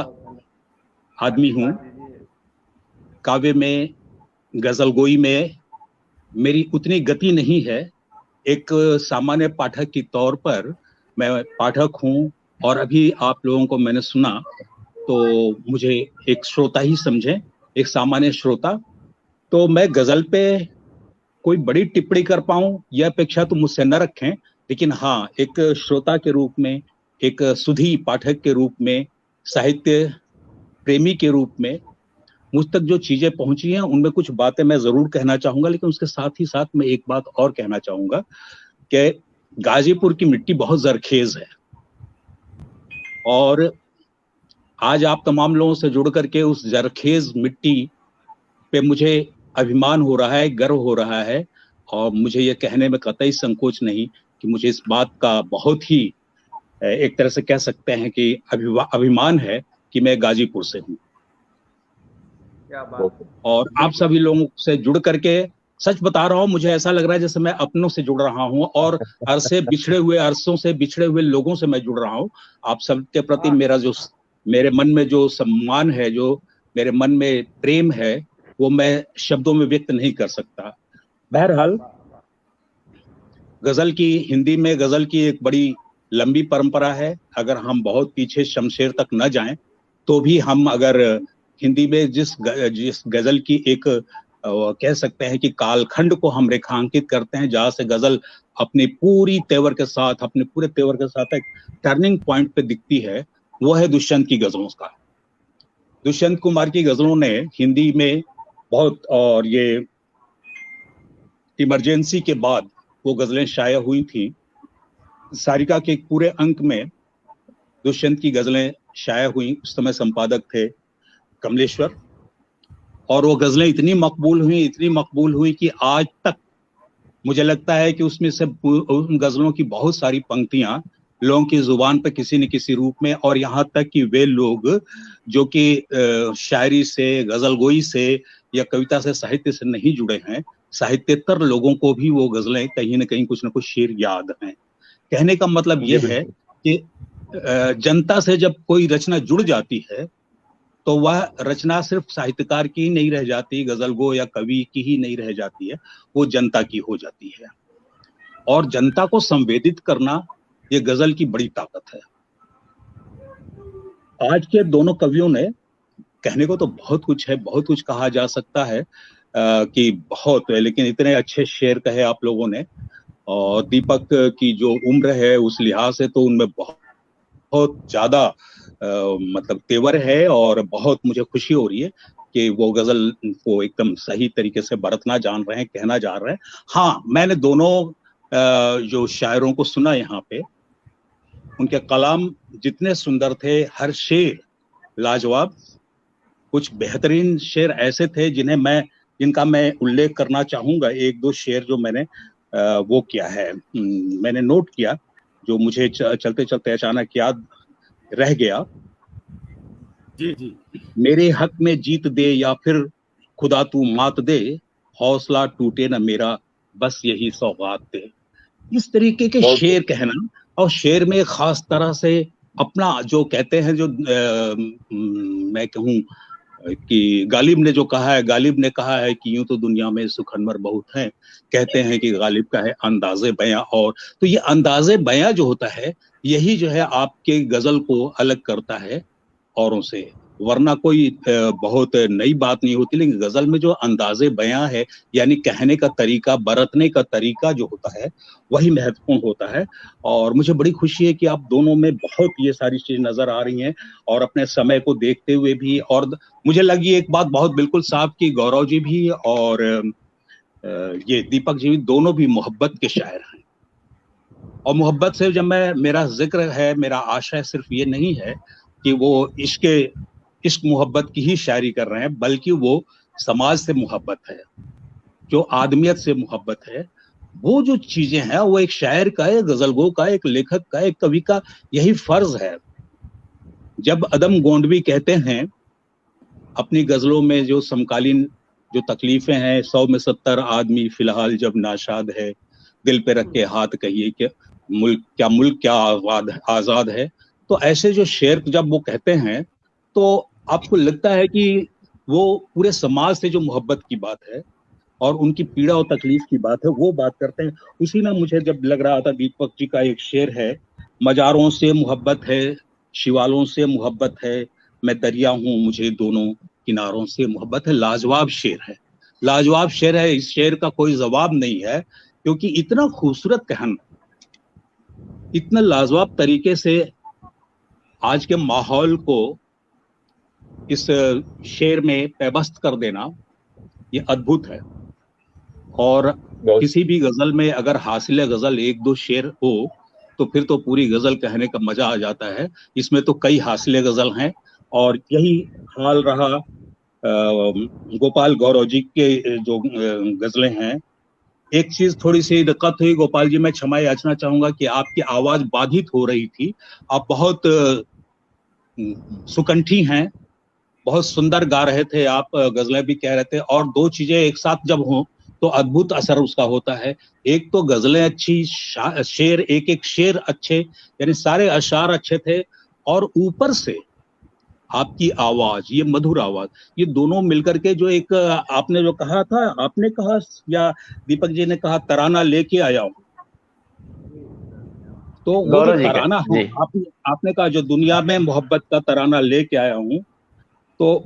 आदमी हूं, काव्य में गजलगोई में मेरी उतनी गति नहीं है। एक सामान्य पाठक की तौर पर मैं पाठक हूं और अभी आप लोगों को मैंने सुना तो मुझे एक श्रोता ही समझे, एक सामान्य श्रोता। तो मैं गजल पे कोई बड़ी टिप्पणी कर पाऊं यह अपेक्षा तो मुझसे न रखें, लेकिन हाँ, एक श्रोता के रूप में, एक सुधी पाठक के रूप में, साहित्य प्रेमी के रूप में मुझ तक जो चीजें पहुंची हैं उनमें कुछ बातें मैं जरूर कहना चाहूंगा। लेकिन उसके साथ ही साथ मैं एक बात और कहना चाहूंगा कि गाजीपुर की मिट्टी बहुत जरखेज है और आज आप तमाम लोगों से जुड़ करके उस जरखेज मिट्टी पे मुझे अभिमान हो रहा है, गर्व हो रहा है और मुझे ये कहने में कतई संकोच नहीं कि मुझे इस बात का बहुत ही एक तरह से कह सकते हैं कि अभिमान है कि मैं गाजीपुर से हूँ। क्या बात। और आप सभी लोगों से जुड़ करके सच बता रहा हूँ, मुझे ऐसा लग रहा है जैसे मैं अपनों से जुड़ रहा हूँ और अरसों से बिछड़े हुए लोगों से मैं जुड़ रहा हूँ। आप सबके प्रति मेरे मन में जो सम्मान है, जो मेरे मन में प्रेम है, वो मैं शब्दों में व्यक्त नहीं कर सकता। बहरहाल हिंदी में गजल की एक बड़ी लंबी परंपरा है। अगर हम बहुत पीछे शमशेर तक न जाएं तो भी हम अगर हिंदी में जिस गजल की एक कह सकते हैं कि कालखंड को हम रेखांकित करते हैं, जहां से गजल अपने पूरे तेवर के साथ एक टर्निंग पॉइंट पे दिखती है, वो है दुष्यंत की गजलों का। दुष्यंत कुमार की गजलों ने हिंदी में बहुत, और ये इमरजेंसी के बाद वो गजलें शाया हुई थी। सारिका के एक पूरे अंक में दुष्यंत की गजलें शाया हुई। उस समय संपादक थे कमलेश्वर, और वो गजलें इतनी मकबूल हुई कि आज तक मुझे लगता है कि उसमें से उन गजलों की बहुत सारी पंक्तियां लोगों की जुबान पर किसी न किसी रूप में, और यहाँ तक कि वे लोग जो कि शायरी से, गजलगोई से या कविता से, साहित्य से नहीं जुड़े हैं, साहित्यतर लोगों को भी वो गजलें कहीं न कहीं कुछ न कुछ शेर याद हैं। कहने का मतलब ये है कि जनता से जब कोई रचना जुड़ जाती है तो वह रचना सिर्फ साहित्यकार की ही नहीं रह जाती, गजलगो या कवि की ही नहीं रह जाती है, वो जनता की हो जाती है। और जनता को संवेदित करना ये गजल की बड़ी ताकत है। आज के दोनों कवियों ने, कहने को तो बहुत कुछ है, बहुत कुछ कहा जा सकता है कि बहुत, लेकिन इतने अच्छे शेर कहे आप लोगों ने। और दीपक की जो उम्र है उस लिहाज से तो उनमें बहुत ज्यादा मतलब तेवर है, और बहुत मुझे खुशी हो रही है कि वो गजल को एकदम सही तरीके से बरतना जान रहे हैं, कहना जा रहे हैं। हाँ, मैंने दोनों जो शायरों को सुना यहाँ पे, उनके कलाम जितने सुंदर थे, हर शेर लाजवाब। कुछ बेहतरीन शेर ऐसे थे जिनका मैं उल्लेख करना चाहूंगा। एक दो शेर जो मैंने वो किया है, मैंने नोट किया, जो मुझे चलते चलते अचानक याद रह गया। जी। मेरे हक में जीत दे या फिर खुदा तू मात दे, हौसला टूटे ना मेरा, बस यही सौगात दे। इस तरीके के शेर कहना, और शेर में खास तरह से अपना जो कहते हैं, जो मैं कहूँ कि गालिब ने कहा है कि यूं तो दुनिया में सुखनवर बहुत हैं, कहते हैं कि गालिब का है अंदाजे बयां। और तो ये अंदाजे बयां जो होता है, यही जो है आपके गजल को अलग करता है औरों से। वरना कोई बहुत नई बात नहीं होती, लेकिन गजल में जो अंदाजे बयां है, यानी कहने का तरीका, बरतने का तरीका जो होता है, वही महत्वपूर्ण होता है। और मुझे बड़ी खुशी है कि आप दोनों में बहुत ये सारी चीज नजर आ रही हैं, और अपने समय को देखते हुए भी। और मुझे लगी एक बात बहुत बिल्कुल साफ कि गौरव जी भी और ये दीपक जी भी, दोनों भी मोहब्बत के शायर हैं। और मोहब्बत से जब मेरा जिक्र है, मेरा आशय सिर्फ ये नहीं है कि वो इश्क मोहब्बत की ही शायरी कर रहे हैं, बल्कि वो समाज से मोहब्बत है, जो आदमियत से मोहब्बत है। वो जो चीजें हैं, वो एक शायर का, एक गजलगो का, एक लेखक का, एक कवि का यही फर्ज है। जब अदम गोंडवी कहते हैं अपनी गजलों में, जो समकालीन जो तकलीफें हैं, 100 में 70 आदमी फिलहाल जब नाशाद है, दिल पे रख के हाथ कहिए कि मुल्क क्या आजाद है। तो ऐसे जो शेर जब वो कहते हैं, तो आपको लगता है कि वो पूरे समाज से जो मोहब्बत की बात है और उनकी पीड़ा और तकलीफ की बात है, वो बात करते हैं। उसी में मुझे जब लग रहा था, दीपक जी का एक शेर है, मजारों से मोहब्बत है, शिवालों से मोहब्बत है, मैं दरिया हूं मुझे दोनों किनारों से मोहब्बत है। लाजवाब शेर है, लाजवाब शेर है। इस शेर का कोई जवाब नहीं है, क्योंकि इतना खूबसूरत कहन, इतना लाजवाब तरीके से आज के माहौल को इस शेर में पैबस्त कर देना, ये अद्भुत है। और किसी भी गजल में अगर हासिल गजल एक दो शेर हो, तो फिर तो पूरी गजल कहने का मजा आ जाता है। इसमें तो कई हासिल गजल हैं, और यही हाल रहा गोपाल गौरव जी के जो गजलें हैं। एक चीज थोड़ी सी दिक्कत हुई गोपाल जी, मैं क्षमा याचना चाहूंगा कि आपकी आवाज बाधित हो रही थी। आप बहुत सुकंठी हैं, बहुत सुंदर गा रहे थे आप, गजलें भी कह रहे थे, और दो चीजें एक साथ जब हों तो अद्भुत असर उसका होता है। एक तो गजलें अच्छी, शेर, एक एक शेर अच्छे, यानी सारे अशार अच्छे थे, और ऊपर से आपकी आवाज, ये मधुर आवाज, ये दोनों मिलकर के जो एक आपने जो कहा था, आपने कहा या दीपक जी ने कहा, तराना लेके आया हूं, तो वो जो तराना है, आपने कहा जो दुनिया में मोहब्बत का तराना लेके आया हूं, तो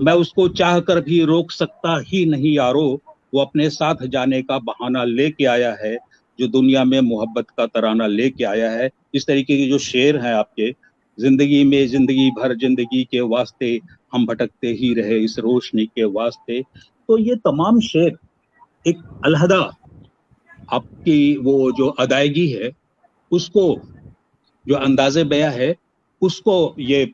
मैं उसको चाह कर भी रोक सकता ही नहीं यारो, वो अपने साथ जाने का बहाना लेके आया है, जो दुनिया में मोहब्बत का तराना लेके आया है। इस तरीके के जो शेर हैं आपके, जिंदगी में जिंदगी भर जिंदगी के वास्ते हम भटकते ही रहे इस रोशनी के वास्ते, तो ये तमाम शेर एक अलहदा आपकी वो जो अदायगी है, उसको, जो अंदाजे बयां है, उसको ये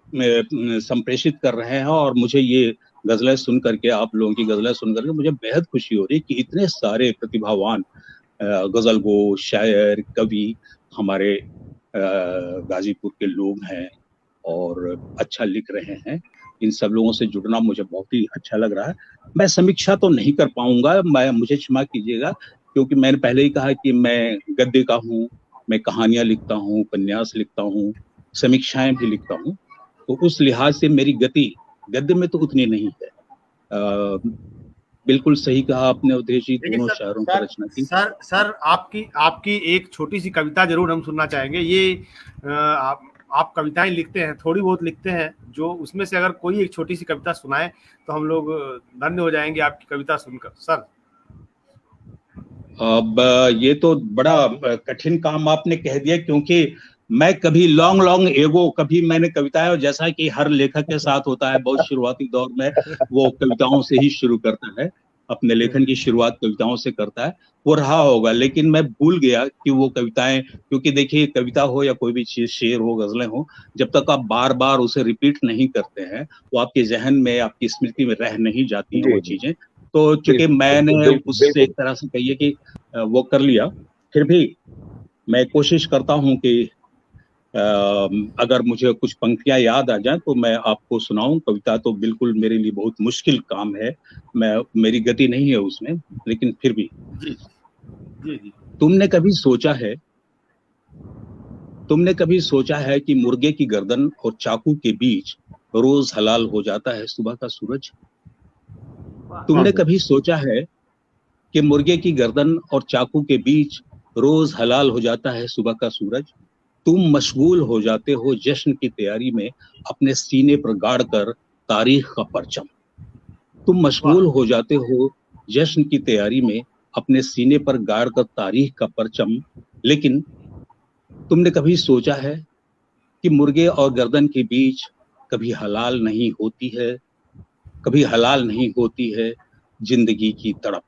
संप्रेषित कर रहे हैं। और मुझे ये गजलें सुन करके, आप लोगों की गजलें सुन करके मुझे बेहद खुशी हो रही है कि इतने सारे प्रतिभावान गजलगो, शायर, कवि हमारे गाजीपुर के लोग हैं और अच्छा लिख रहे हैं। इन सब लोगों से जुड़ना मुझे बहुत ही अच्छा लग रहा है। मैं समीक्षा तो नहीं कर पाऊंगा, मुझे क्षमा कीजिएगा, क्योंकि मैंने पहले ही कहा कि मैं गद्य का हूँ, मैं कहानियां लिखता हूँ, उपन्यास लिखता हूँ, समीक्षाएं भी लिखता हूँ, तो उस लिहाज से मेरी गति गद्य में तो उतनी नहीं है। बिल्कुल सही कहा आपने उदेश जी, दोनों शायरों की रचना की। सर आपकी एक छोटी सी कविता जरूर हम सुनना चाहेंगे। ये आप कविताएं लिखते हैं, थोड़ी बहुत लिखते हैं, जो उसमें से अगर कोई एक छोटी सी कविता सुनाए तो हम लोग धन्य हो जाएंगे आपकी कविता सुनकर। सर अब ये तो बड़ा कठिन काम आपने कह दिया, क्योंकि मैं कभी लॉन्ग एगो कभी मैंने कविताएं, और जैसा कि हर लेखक के साथ होता है, बहुत शुरुआती दौर में वो कविताओं से ही शुरू करता है, अपने लेखन की शुरुआत कविताओं से करता है, वो रहा होगा। लेकिन मैं भूल गया कि वो कविताएं, क्योंकि देखिए कविता हो या कोई भी चीज, शेर हो, गजलें हो, जब तक आप बार बार उसे रिपीट नहीं करते हैं, वो आपके जहन में, आपकी स्मृति में रह नहीं जाती हैं वो चीजें। तो चूंकि मैंने उससे एक तरह से कहिए कि वो कर लिया, फिर भी मैं कोशिश करता हूं कि अगर मुझे कुछ पंक्तियां याद आ जाएं तो मैं आपको सुनाऊं। कविता तो बिल्कुल मेरे लिए बहुत मुश्किल काम है, मेरी गति नहीं है उसमें, लेकिन फिर भी। जी। तुमने कभी सोचा है कि मुर्गे की गर्दन और चाकू के बीच रोज हलाल हो जाता है सुबह का सूरज? तुमने कभी सोचा है कि मुर्गे की गर्दन और चाकू के बीच रोज हलाल हो जाता है सुबह का सूरज? तुम मशगूल हो जाते हो जश्न की तैयारी में, अपने सीने पर गाड़ कर तारीख का परचम। तुम मशगूल हो जाते हो जश्न की तैयारी में अपने सीने पर गाड़ कर तारीख का परचम, लेकिन तुमने कभी सोचा है कि मुर्गे और गर्दन के बीच कभी हलाल नहीं होती है, कभी हलाल नहीं होती है जिंदगी की तड़प,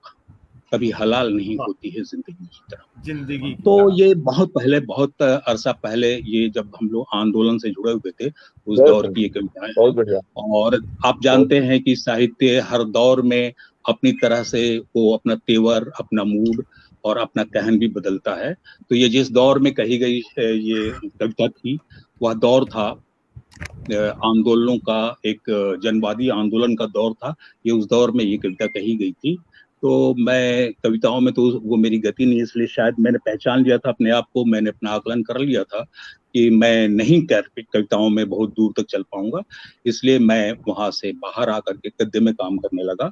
कभी हलाल नहीं होती है जिंदगी की तड़प। जिंदगी की तो तरफ। ये बहुत पहले, बहुत अरसा पहले, ये जब हम लोग आंदोलन से जुड़े हुए थे उस बहुत दौर बढ़िया, की ये कविताएं हैं। बहुत बढ़िया। और आप जानते हैं कि साहित्य हर दौर में अपनी तरह से वो अपना तेवर, अपना मूड और अपना कहन भी बदलता है। तो ये जिस दौर में कही गई ये कविता थी, वह दौर था आंदोलनों का, एक जनवादी आंदोलन का दौर था। ये उस दौर में ये कविता कही गई थी। तो मैं कविताओं में तो वो मेरी गति नहीं, इसलिए शायद मैंने पहचान लिया था अपने आप को, मैंने अपना आकलन कर लिया था कि मैं नहीं कविताओं में बहुत दूर तक चल पाऊंगा, इसलिए मैं वहां से बाहर आकर के गद्य में काम करने लगा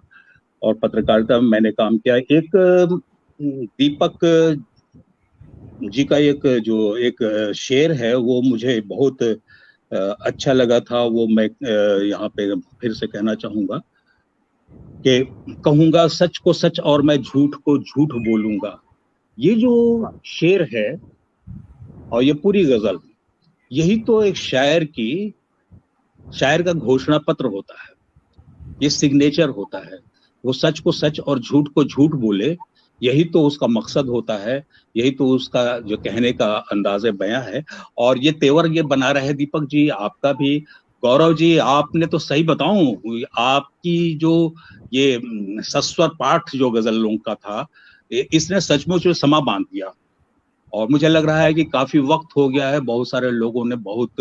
और पत्रकारिता में मैंने काम किया। एक दीपक जी का एक शेर है, वो मुझे बहुत अच्छा लगा था, वो मैं यहाँ पे फिर से कहना चाहूंगा कि कहूंगा सच को सच और मैं झूठ को झूठ बोलूंगा। ये जो शेर है और ये पूरी गजल, यही तो एक शायर का घोषणा पत्र होता है, ये सिग्नेचर होता है। वो सच को सच और झूठ को झूठ बोले, यही तो उसका मकसद होता है, यही तो उसका जो कहने का अंदाज़े बयां है। और ये तेवर ये बना रहे दीपक जी, आपका भी। गौरव जी, आपने तो सही बताऊं, आपकी जो ये सस्वर पाठ जो गजलों का था, इसने सचमुच समा बांध दिया। और मुझे लग रहा है कि काफी वक्त हो गया है, बहुत सारे लोगों ने बहुत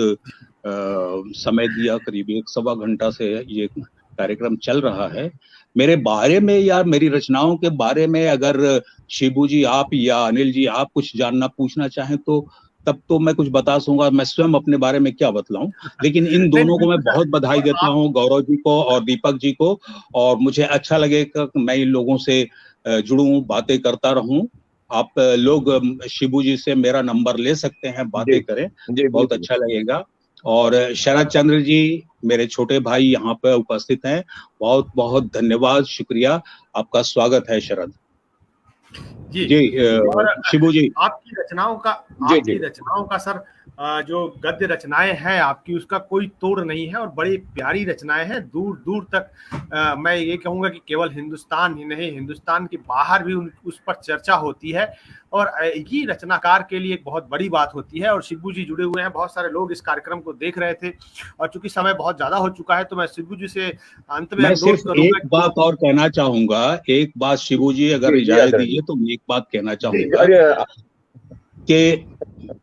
समय दिया, करीब 1-1.25 घंटा से ये कार्यक्रम चल रहा है। मेरे बारे में या मेरी रचनाओं के बारे में अगर शिबू जी आप या अनिल जी आप कुछ जानना पूछना चाहें तो तब तो मैं कुछ बता सकूंगा, मैं स्वयं अपने बारे में क्या बतलाऊं। लेकिन इन दोनों को मैं बहुत बधाई देता हूं, गौरव जी को और दीपक जी को। और मुझे अच्छा लगेगा कि मैं इन लोगों से जुड़ूं, बातें करता रहूं। आप लोग शिबू जी से मेरा नंबर ले सकते हैं, बातें करें, बहुत अच्छा लगेगा। और शरद चंद्र जी मेरे छोटे भाई यहाँ पे उपस्थित हैं, बहुत बहुत धन्यवाद, शुक्रिया, आपका स्वागत है शरद जी। शिबू जी, आपकी रचनाओं का सर, जो गद्य रचनाएं हैं आपकी, उसका कोई तोड़ नहीं है और बड़ी प्यारी रचनाएं हैं। दूर दूर तक मैं ये कहूंगा कि केवल हिंदुस्तान ही नहीं, हिंदुस्तान के बाहर भी उस पर चर्चा होती है और ये रचनाकार के लिए एक बहुत बड़ी बात होती है। और शिबू जी जुड़े हुए हैं, बहुत सारे लोग इस कार्यक्रम को देख रहे थे और चूंकि समय बहुत ज्यादा हो चुका है तो मैं शिबू जी से अंत में सिर्फ एक बात और कहना चाहूंगा, एक बात शिबू जी अगर इजाजत दीजिए तो मैं एक बात कहना चाहूंगा कि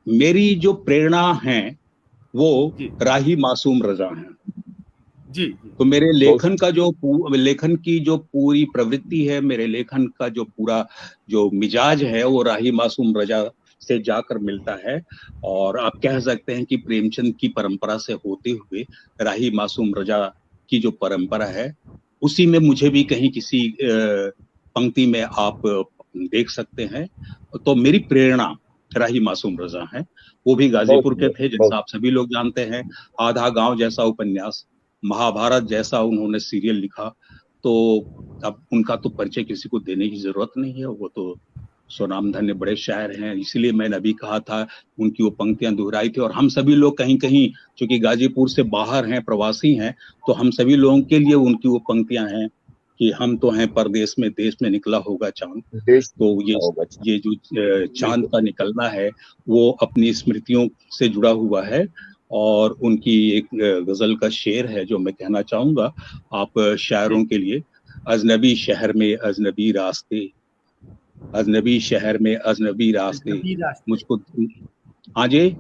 मेरी जो प्रेरणा है वो राही मासूम रजा है जी। तो मेरे लेखन की जो पूरी प्रवृत्ति है, मेरे लेखन का जो पूरा जो मिजाज है वो राही मासूम रजा से जाकर मिलता है। और आप कह सकते हैं कि प्रेमचंद की परंपरा से होते हुए राही मासूम रजा की जो परंपरा है, उसी में मुझे भी कहीं किसी पंक्ति में आप देख सकते हैं। तो मेरी प्रेरणा राही मासूम रजा है, वो भी गाजीपुर के थे, जैसा आप सभी लोग जानते हैं। आधा गांव जैसा उपन्यास, महाभारत जैसा उन्होंने सीरियल लिखा, तो अब उनका तो परिचय किसी को देने की जरूरत नहीं है, वो तो स्वनाम धन्य बड़े शायर हैं। इसीलिए मैंने अभी कहा था, उनकी वो पंक्तियां दोहराई थी। और हम सभी लोग कहीं कहीं चूंकि गाजीपुर से बाहर हैं, प्रवासी हैं, तो हम सभी लोगों के लिए उनकी वो पंक्तियां हैं कि हम तो हैं परदेश में, देश में निकला होगा चांद। तो ये जो चांद का निकलना है वो अपनी स्मृतियों से जुड़ा हुआ है। और उनकी एक गजल का शेर है जो मैं कहना चाहूंगा आप शायरों के लिए। अजनबी शहर में अजनबी रास्ते, अजनबी शहर में अजनबी रास्ते मुझको, हाँ जी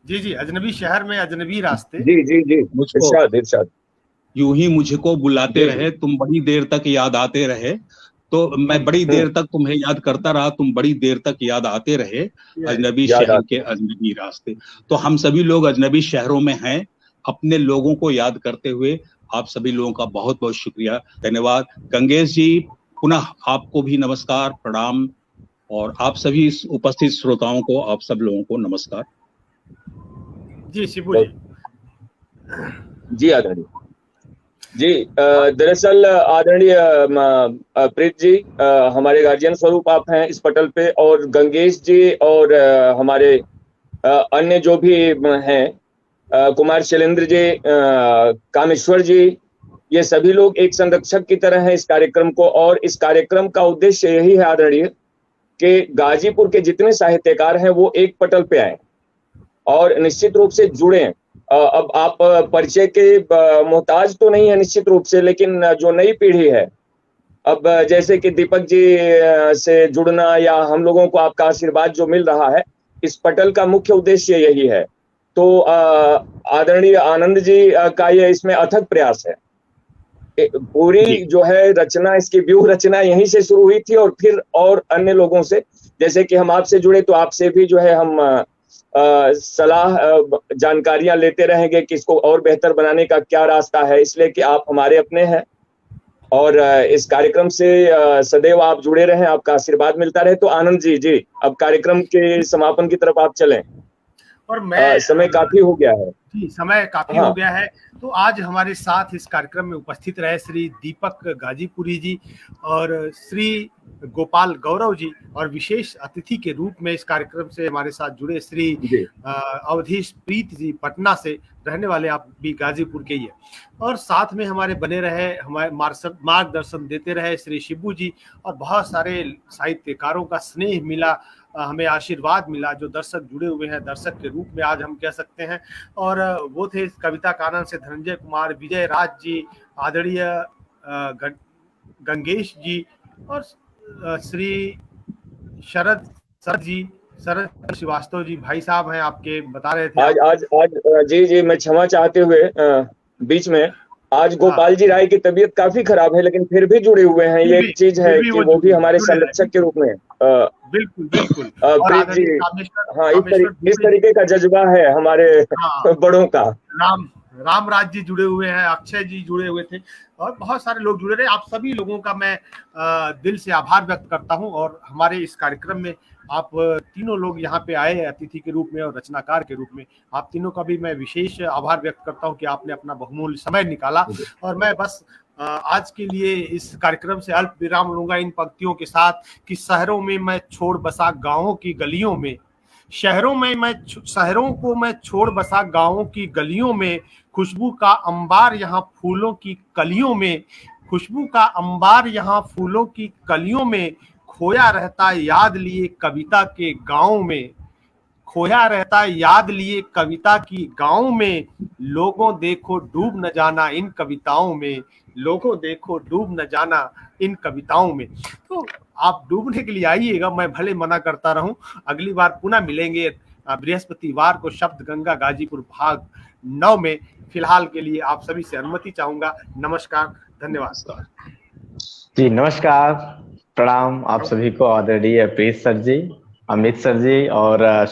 जी, अजनबी शहर में अजनबी रास्ते, जी मुझको यूं ही मुझको बुलाते रहे, तुम बड़ी देर तक याद आते रहे। तो मैं बड़ी देर तक तुम्हें याद करता रहा, तुम बड़ी देर तक याद आते रहे, अजनबी शहर के अजनबी रास्ते। तो हम सभी लोग अजनबी शहरों में हैं, अपने लोगों को याद करते हुए। आप सभी लोगों का बहुत बहुत शुक्रिया, धन्यवाद। गंगेश जी, पुनः आपको भी नमस्कार, प्रणाम। और आप सभी उपस्थित श्रोताओं को, आप सब लोगों को नमस्कार। जी शिबू जी। जी आदरणीय। जी, दरअसल आदरणीय प्रीत जी, हमारे गार्जियन स्वरूप आप हैं इस पटल पे, और गंगेश जी और हमारे अन्य जो भी हैं, कुमार शैलेंद्र जी, कामेश्वर जी, ये सभी लोग एक संरक्षक की तरह हैं इस कार्यक्रम को। और इस कार्यक्रम का उद्देश्य यही है आदरणीय कि गाजीपुर के जितने साहित्यकार हैं वो एक पटल पे आए और निश्चित रूप से जुड़े। अब आप परिचय के मोहताज तो नहीं है निश्चित रूप से, लेकिन जो नई पीढ़ी है, अब जैसे कि दीपक जी से जुड़ना या हम लोगों को आपका आशीर्वाद जो मिल रहा है, इस पटल का मुख्य उद्देश्य यही है। तो आदरणीय आनंद जी का ये इसमें अथक प्रयास है। पूरी जो है रचना, इसकी व्यूह रचना यहीं से शुरू हुई थी, और फिर और अन्य लोगों से, जैसे कि हम आपसे जुड़े तो आपसे भी जो है हम सलाह जानकारियां लेते रहेंगे कि इसको और बेहतर बनाने का क्या रास्ता है, इसलिए कि आप हमारे अपने हैं और इस कार्यक्रम से सदैव आप जुड़े रहें, आपका आशीर्वाद मिलता रहे। तो आनंद जी, जी अब कार्यक्रम के समापन की तरफ आप चलें, और मैं समय काफी हो गया है। जी, समय काफी हो गया है। तो आज हमारे साथ इस कार्यक्रम में उपस्थित रहे श्री दीपक गाजीपुरी जी और श्री गोपाल गौरव जी, और विशेष अतिथि के रूप में इस कार्यक्रम से हमारे साथ जुड़े श्री अवधेश प्रीत जी, पटना से रहने वाले, आप भी गाजीपुर के ही है। और साथ में हमारे बने रहे, हमारे मार्गदर्शन देते रहे श्री शिबू जी, और बहुत सारे साहित्यकारों का स्नेह मिला, हमें आशीर्वाद मिला, जो दर्शक जुड़े हुए हैं दर्शक के रूप में आज हम कह सकते हैं। और वो थे कविता कानन से धनंजय कुमार, विजय राज जी, आदरणीय गंगेश जी, और श्री शरद श्रीवास्तव जी, भाई साहब हैं आपके, बता रहे थे आज जी मैं क्षमा चाहते हुए बीच में, आज गोपाल जी राय की तबीयत काफी खराब है, लेकिन फिर भी जुड़े हुए हैं। ये एक चीज है कि वो भी हमारे संरक्षक के रूप में बिल्कुल बिल्कुल प्रीत जी, हाँ, इस तरीके का जज्बा है हमारे बड़ों का। रामराज जी जुड़े हुए हैं, अक्षय जी जुड़े हुए थे, और बहुत सारे लोग जुड़े रहे। आप सभी लोगों का मैं दिल से आभार व्यक्त करता हूं। और हमारे इस कार्यक्रम में आप तीनों लोग यहाँ पे आए अतिथि के रूप में और रचनाकार के रूप में, आप तीनों का भी मैं विशेष आभार व्यक्त करता हूं कि आपने अपना बहुमूल्य समय निकाला। और मैं बस आज के लिए इस कार्यक्रम से अल्प विराम लूंगा इन पंक्तियों के साथ कि शहरों में मैं छोड़ बसा गाँवों की गलियों में, शहरों को मैं छोड़ बसा गाँवों की गलियों में, खुशबू का अंबार यहाँ फूलों की कलियों में, खुशबू का अंबार यहाँ फूलों की कलियों में, खोया रहता याद लिए कविता के गाँव में, खोया रहता याद लिए कविता की गाँव में, लोगों देखो डूब न जाना इन कविताओं में, लोगों देखो डूब न जाना इन कविताओं में। तो आप डूबने के लिए आइएगा, मैं भले मना करता रहूं। अगली बार पुनः मिलेंगे बृहस्पतिवार को शब्द गंगा गाजीपुर भाग 9 में। फिलहाल के लिए आप सभी से अनुमति चाहूंगा। नमस्कार, धन्यवाद। जी नमस्कार, प्रणाम आप सभी को, आदरणीय प्रीत सर जी, अमित सर जी और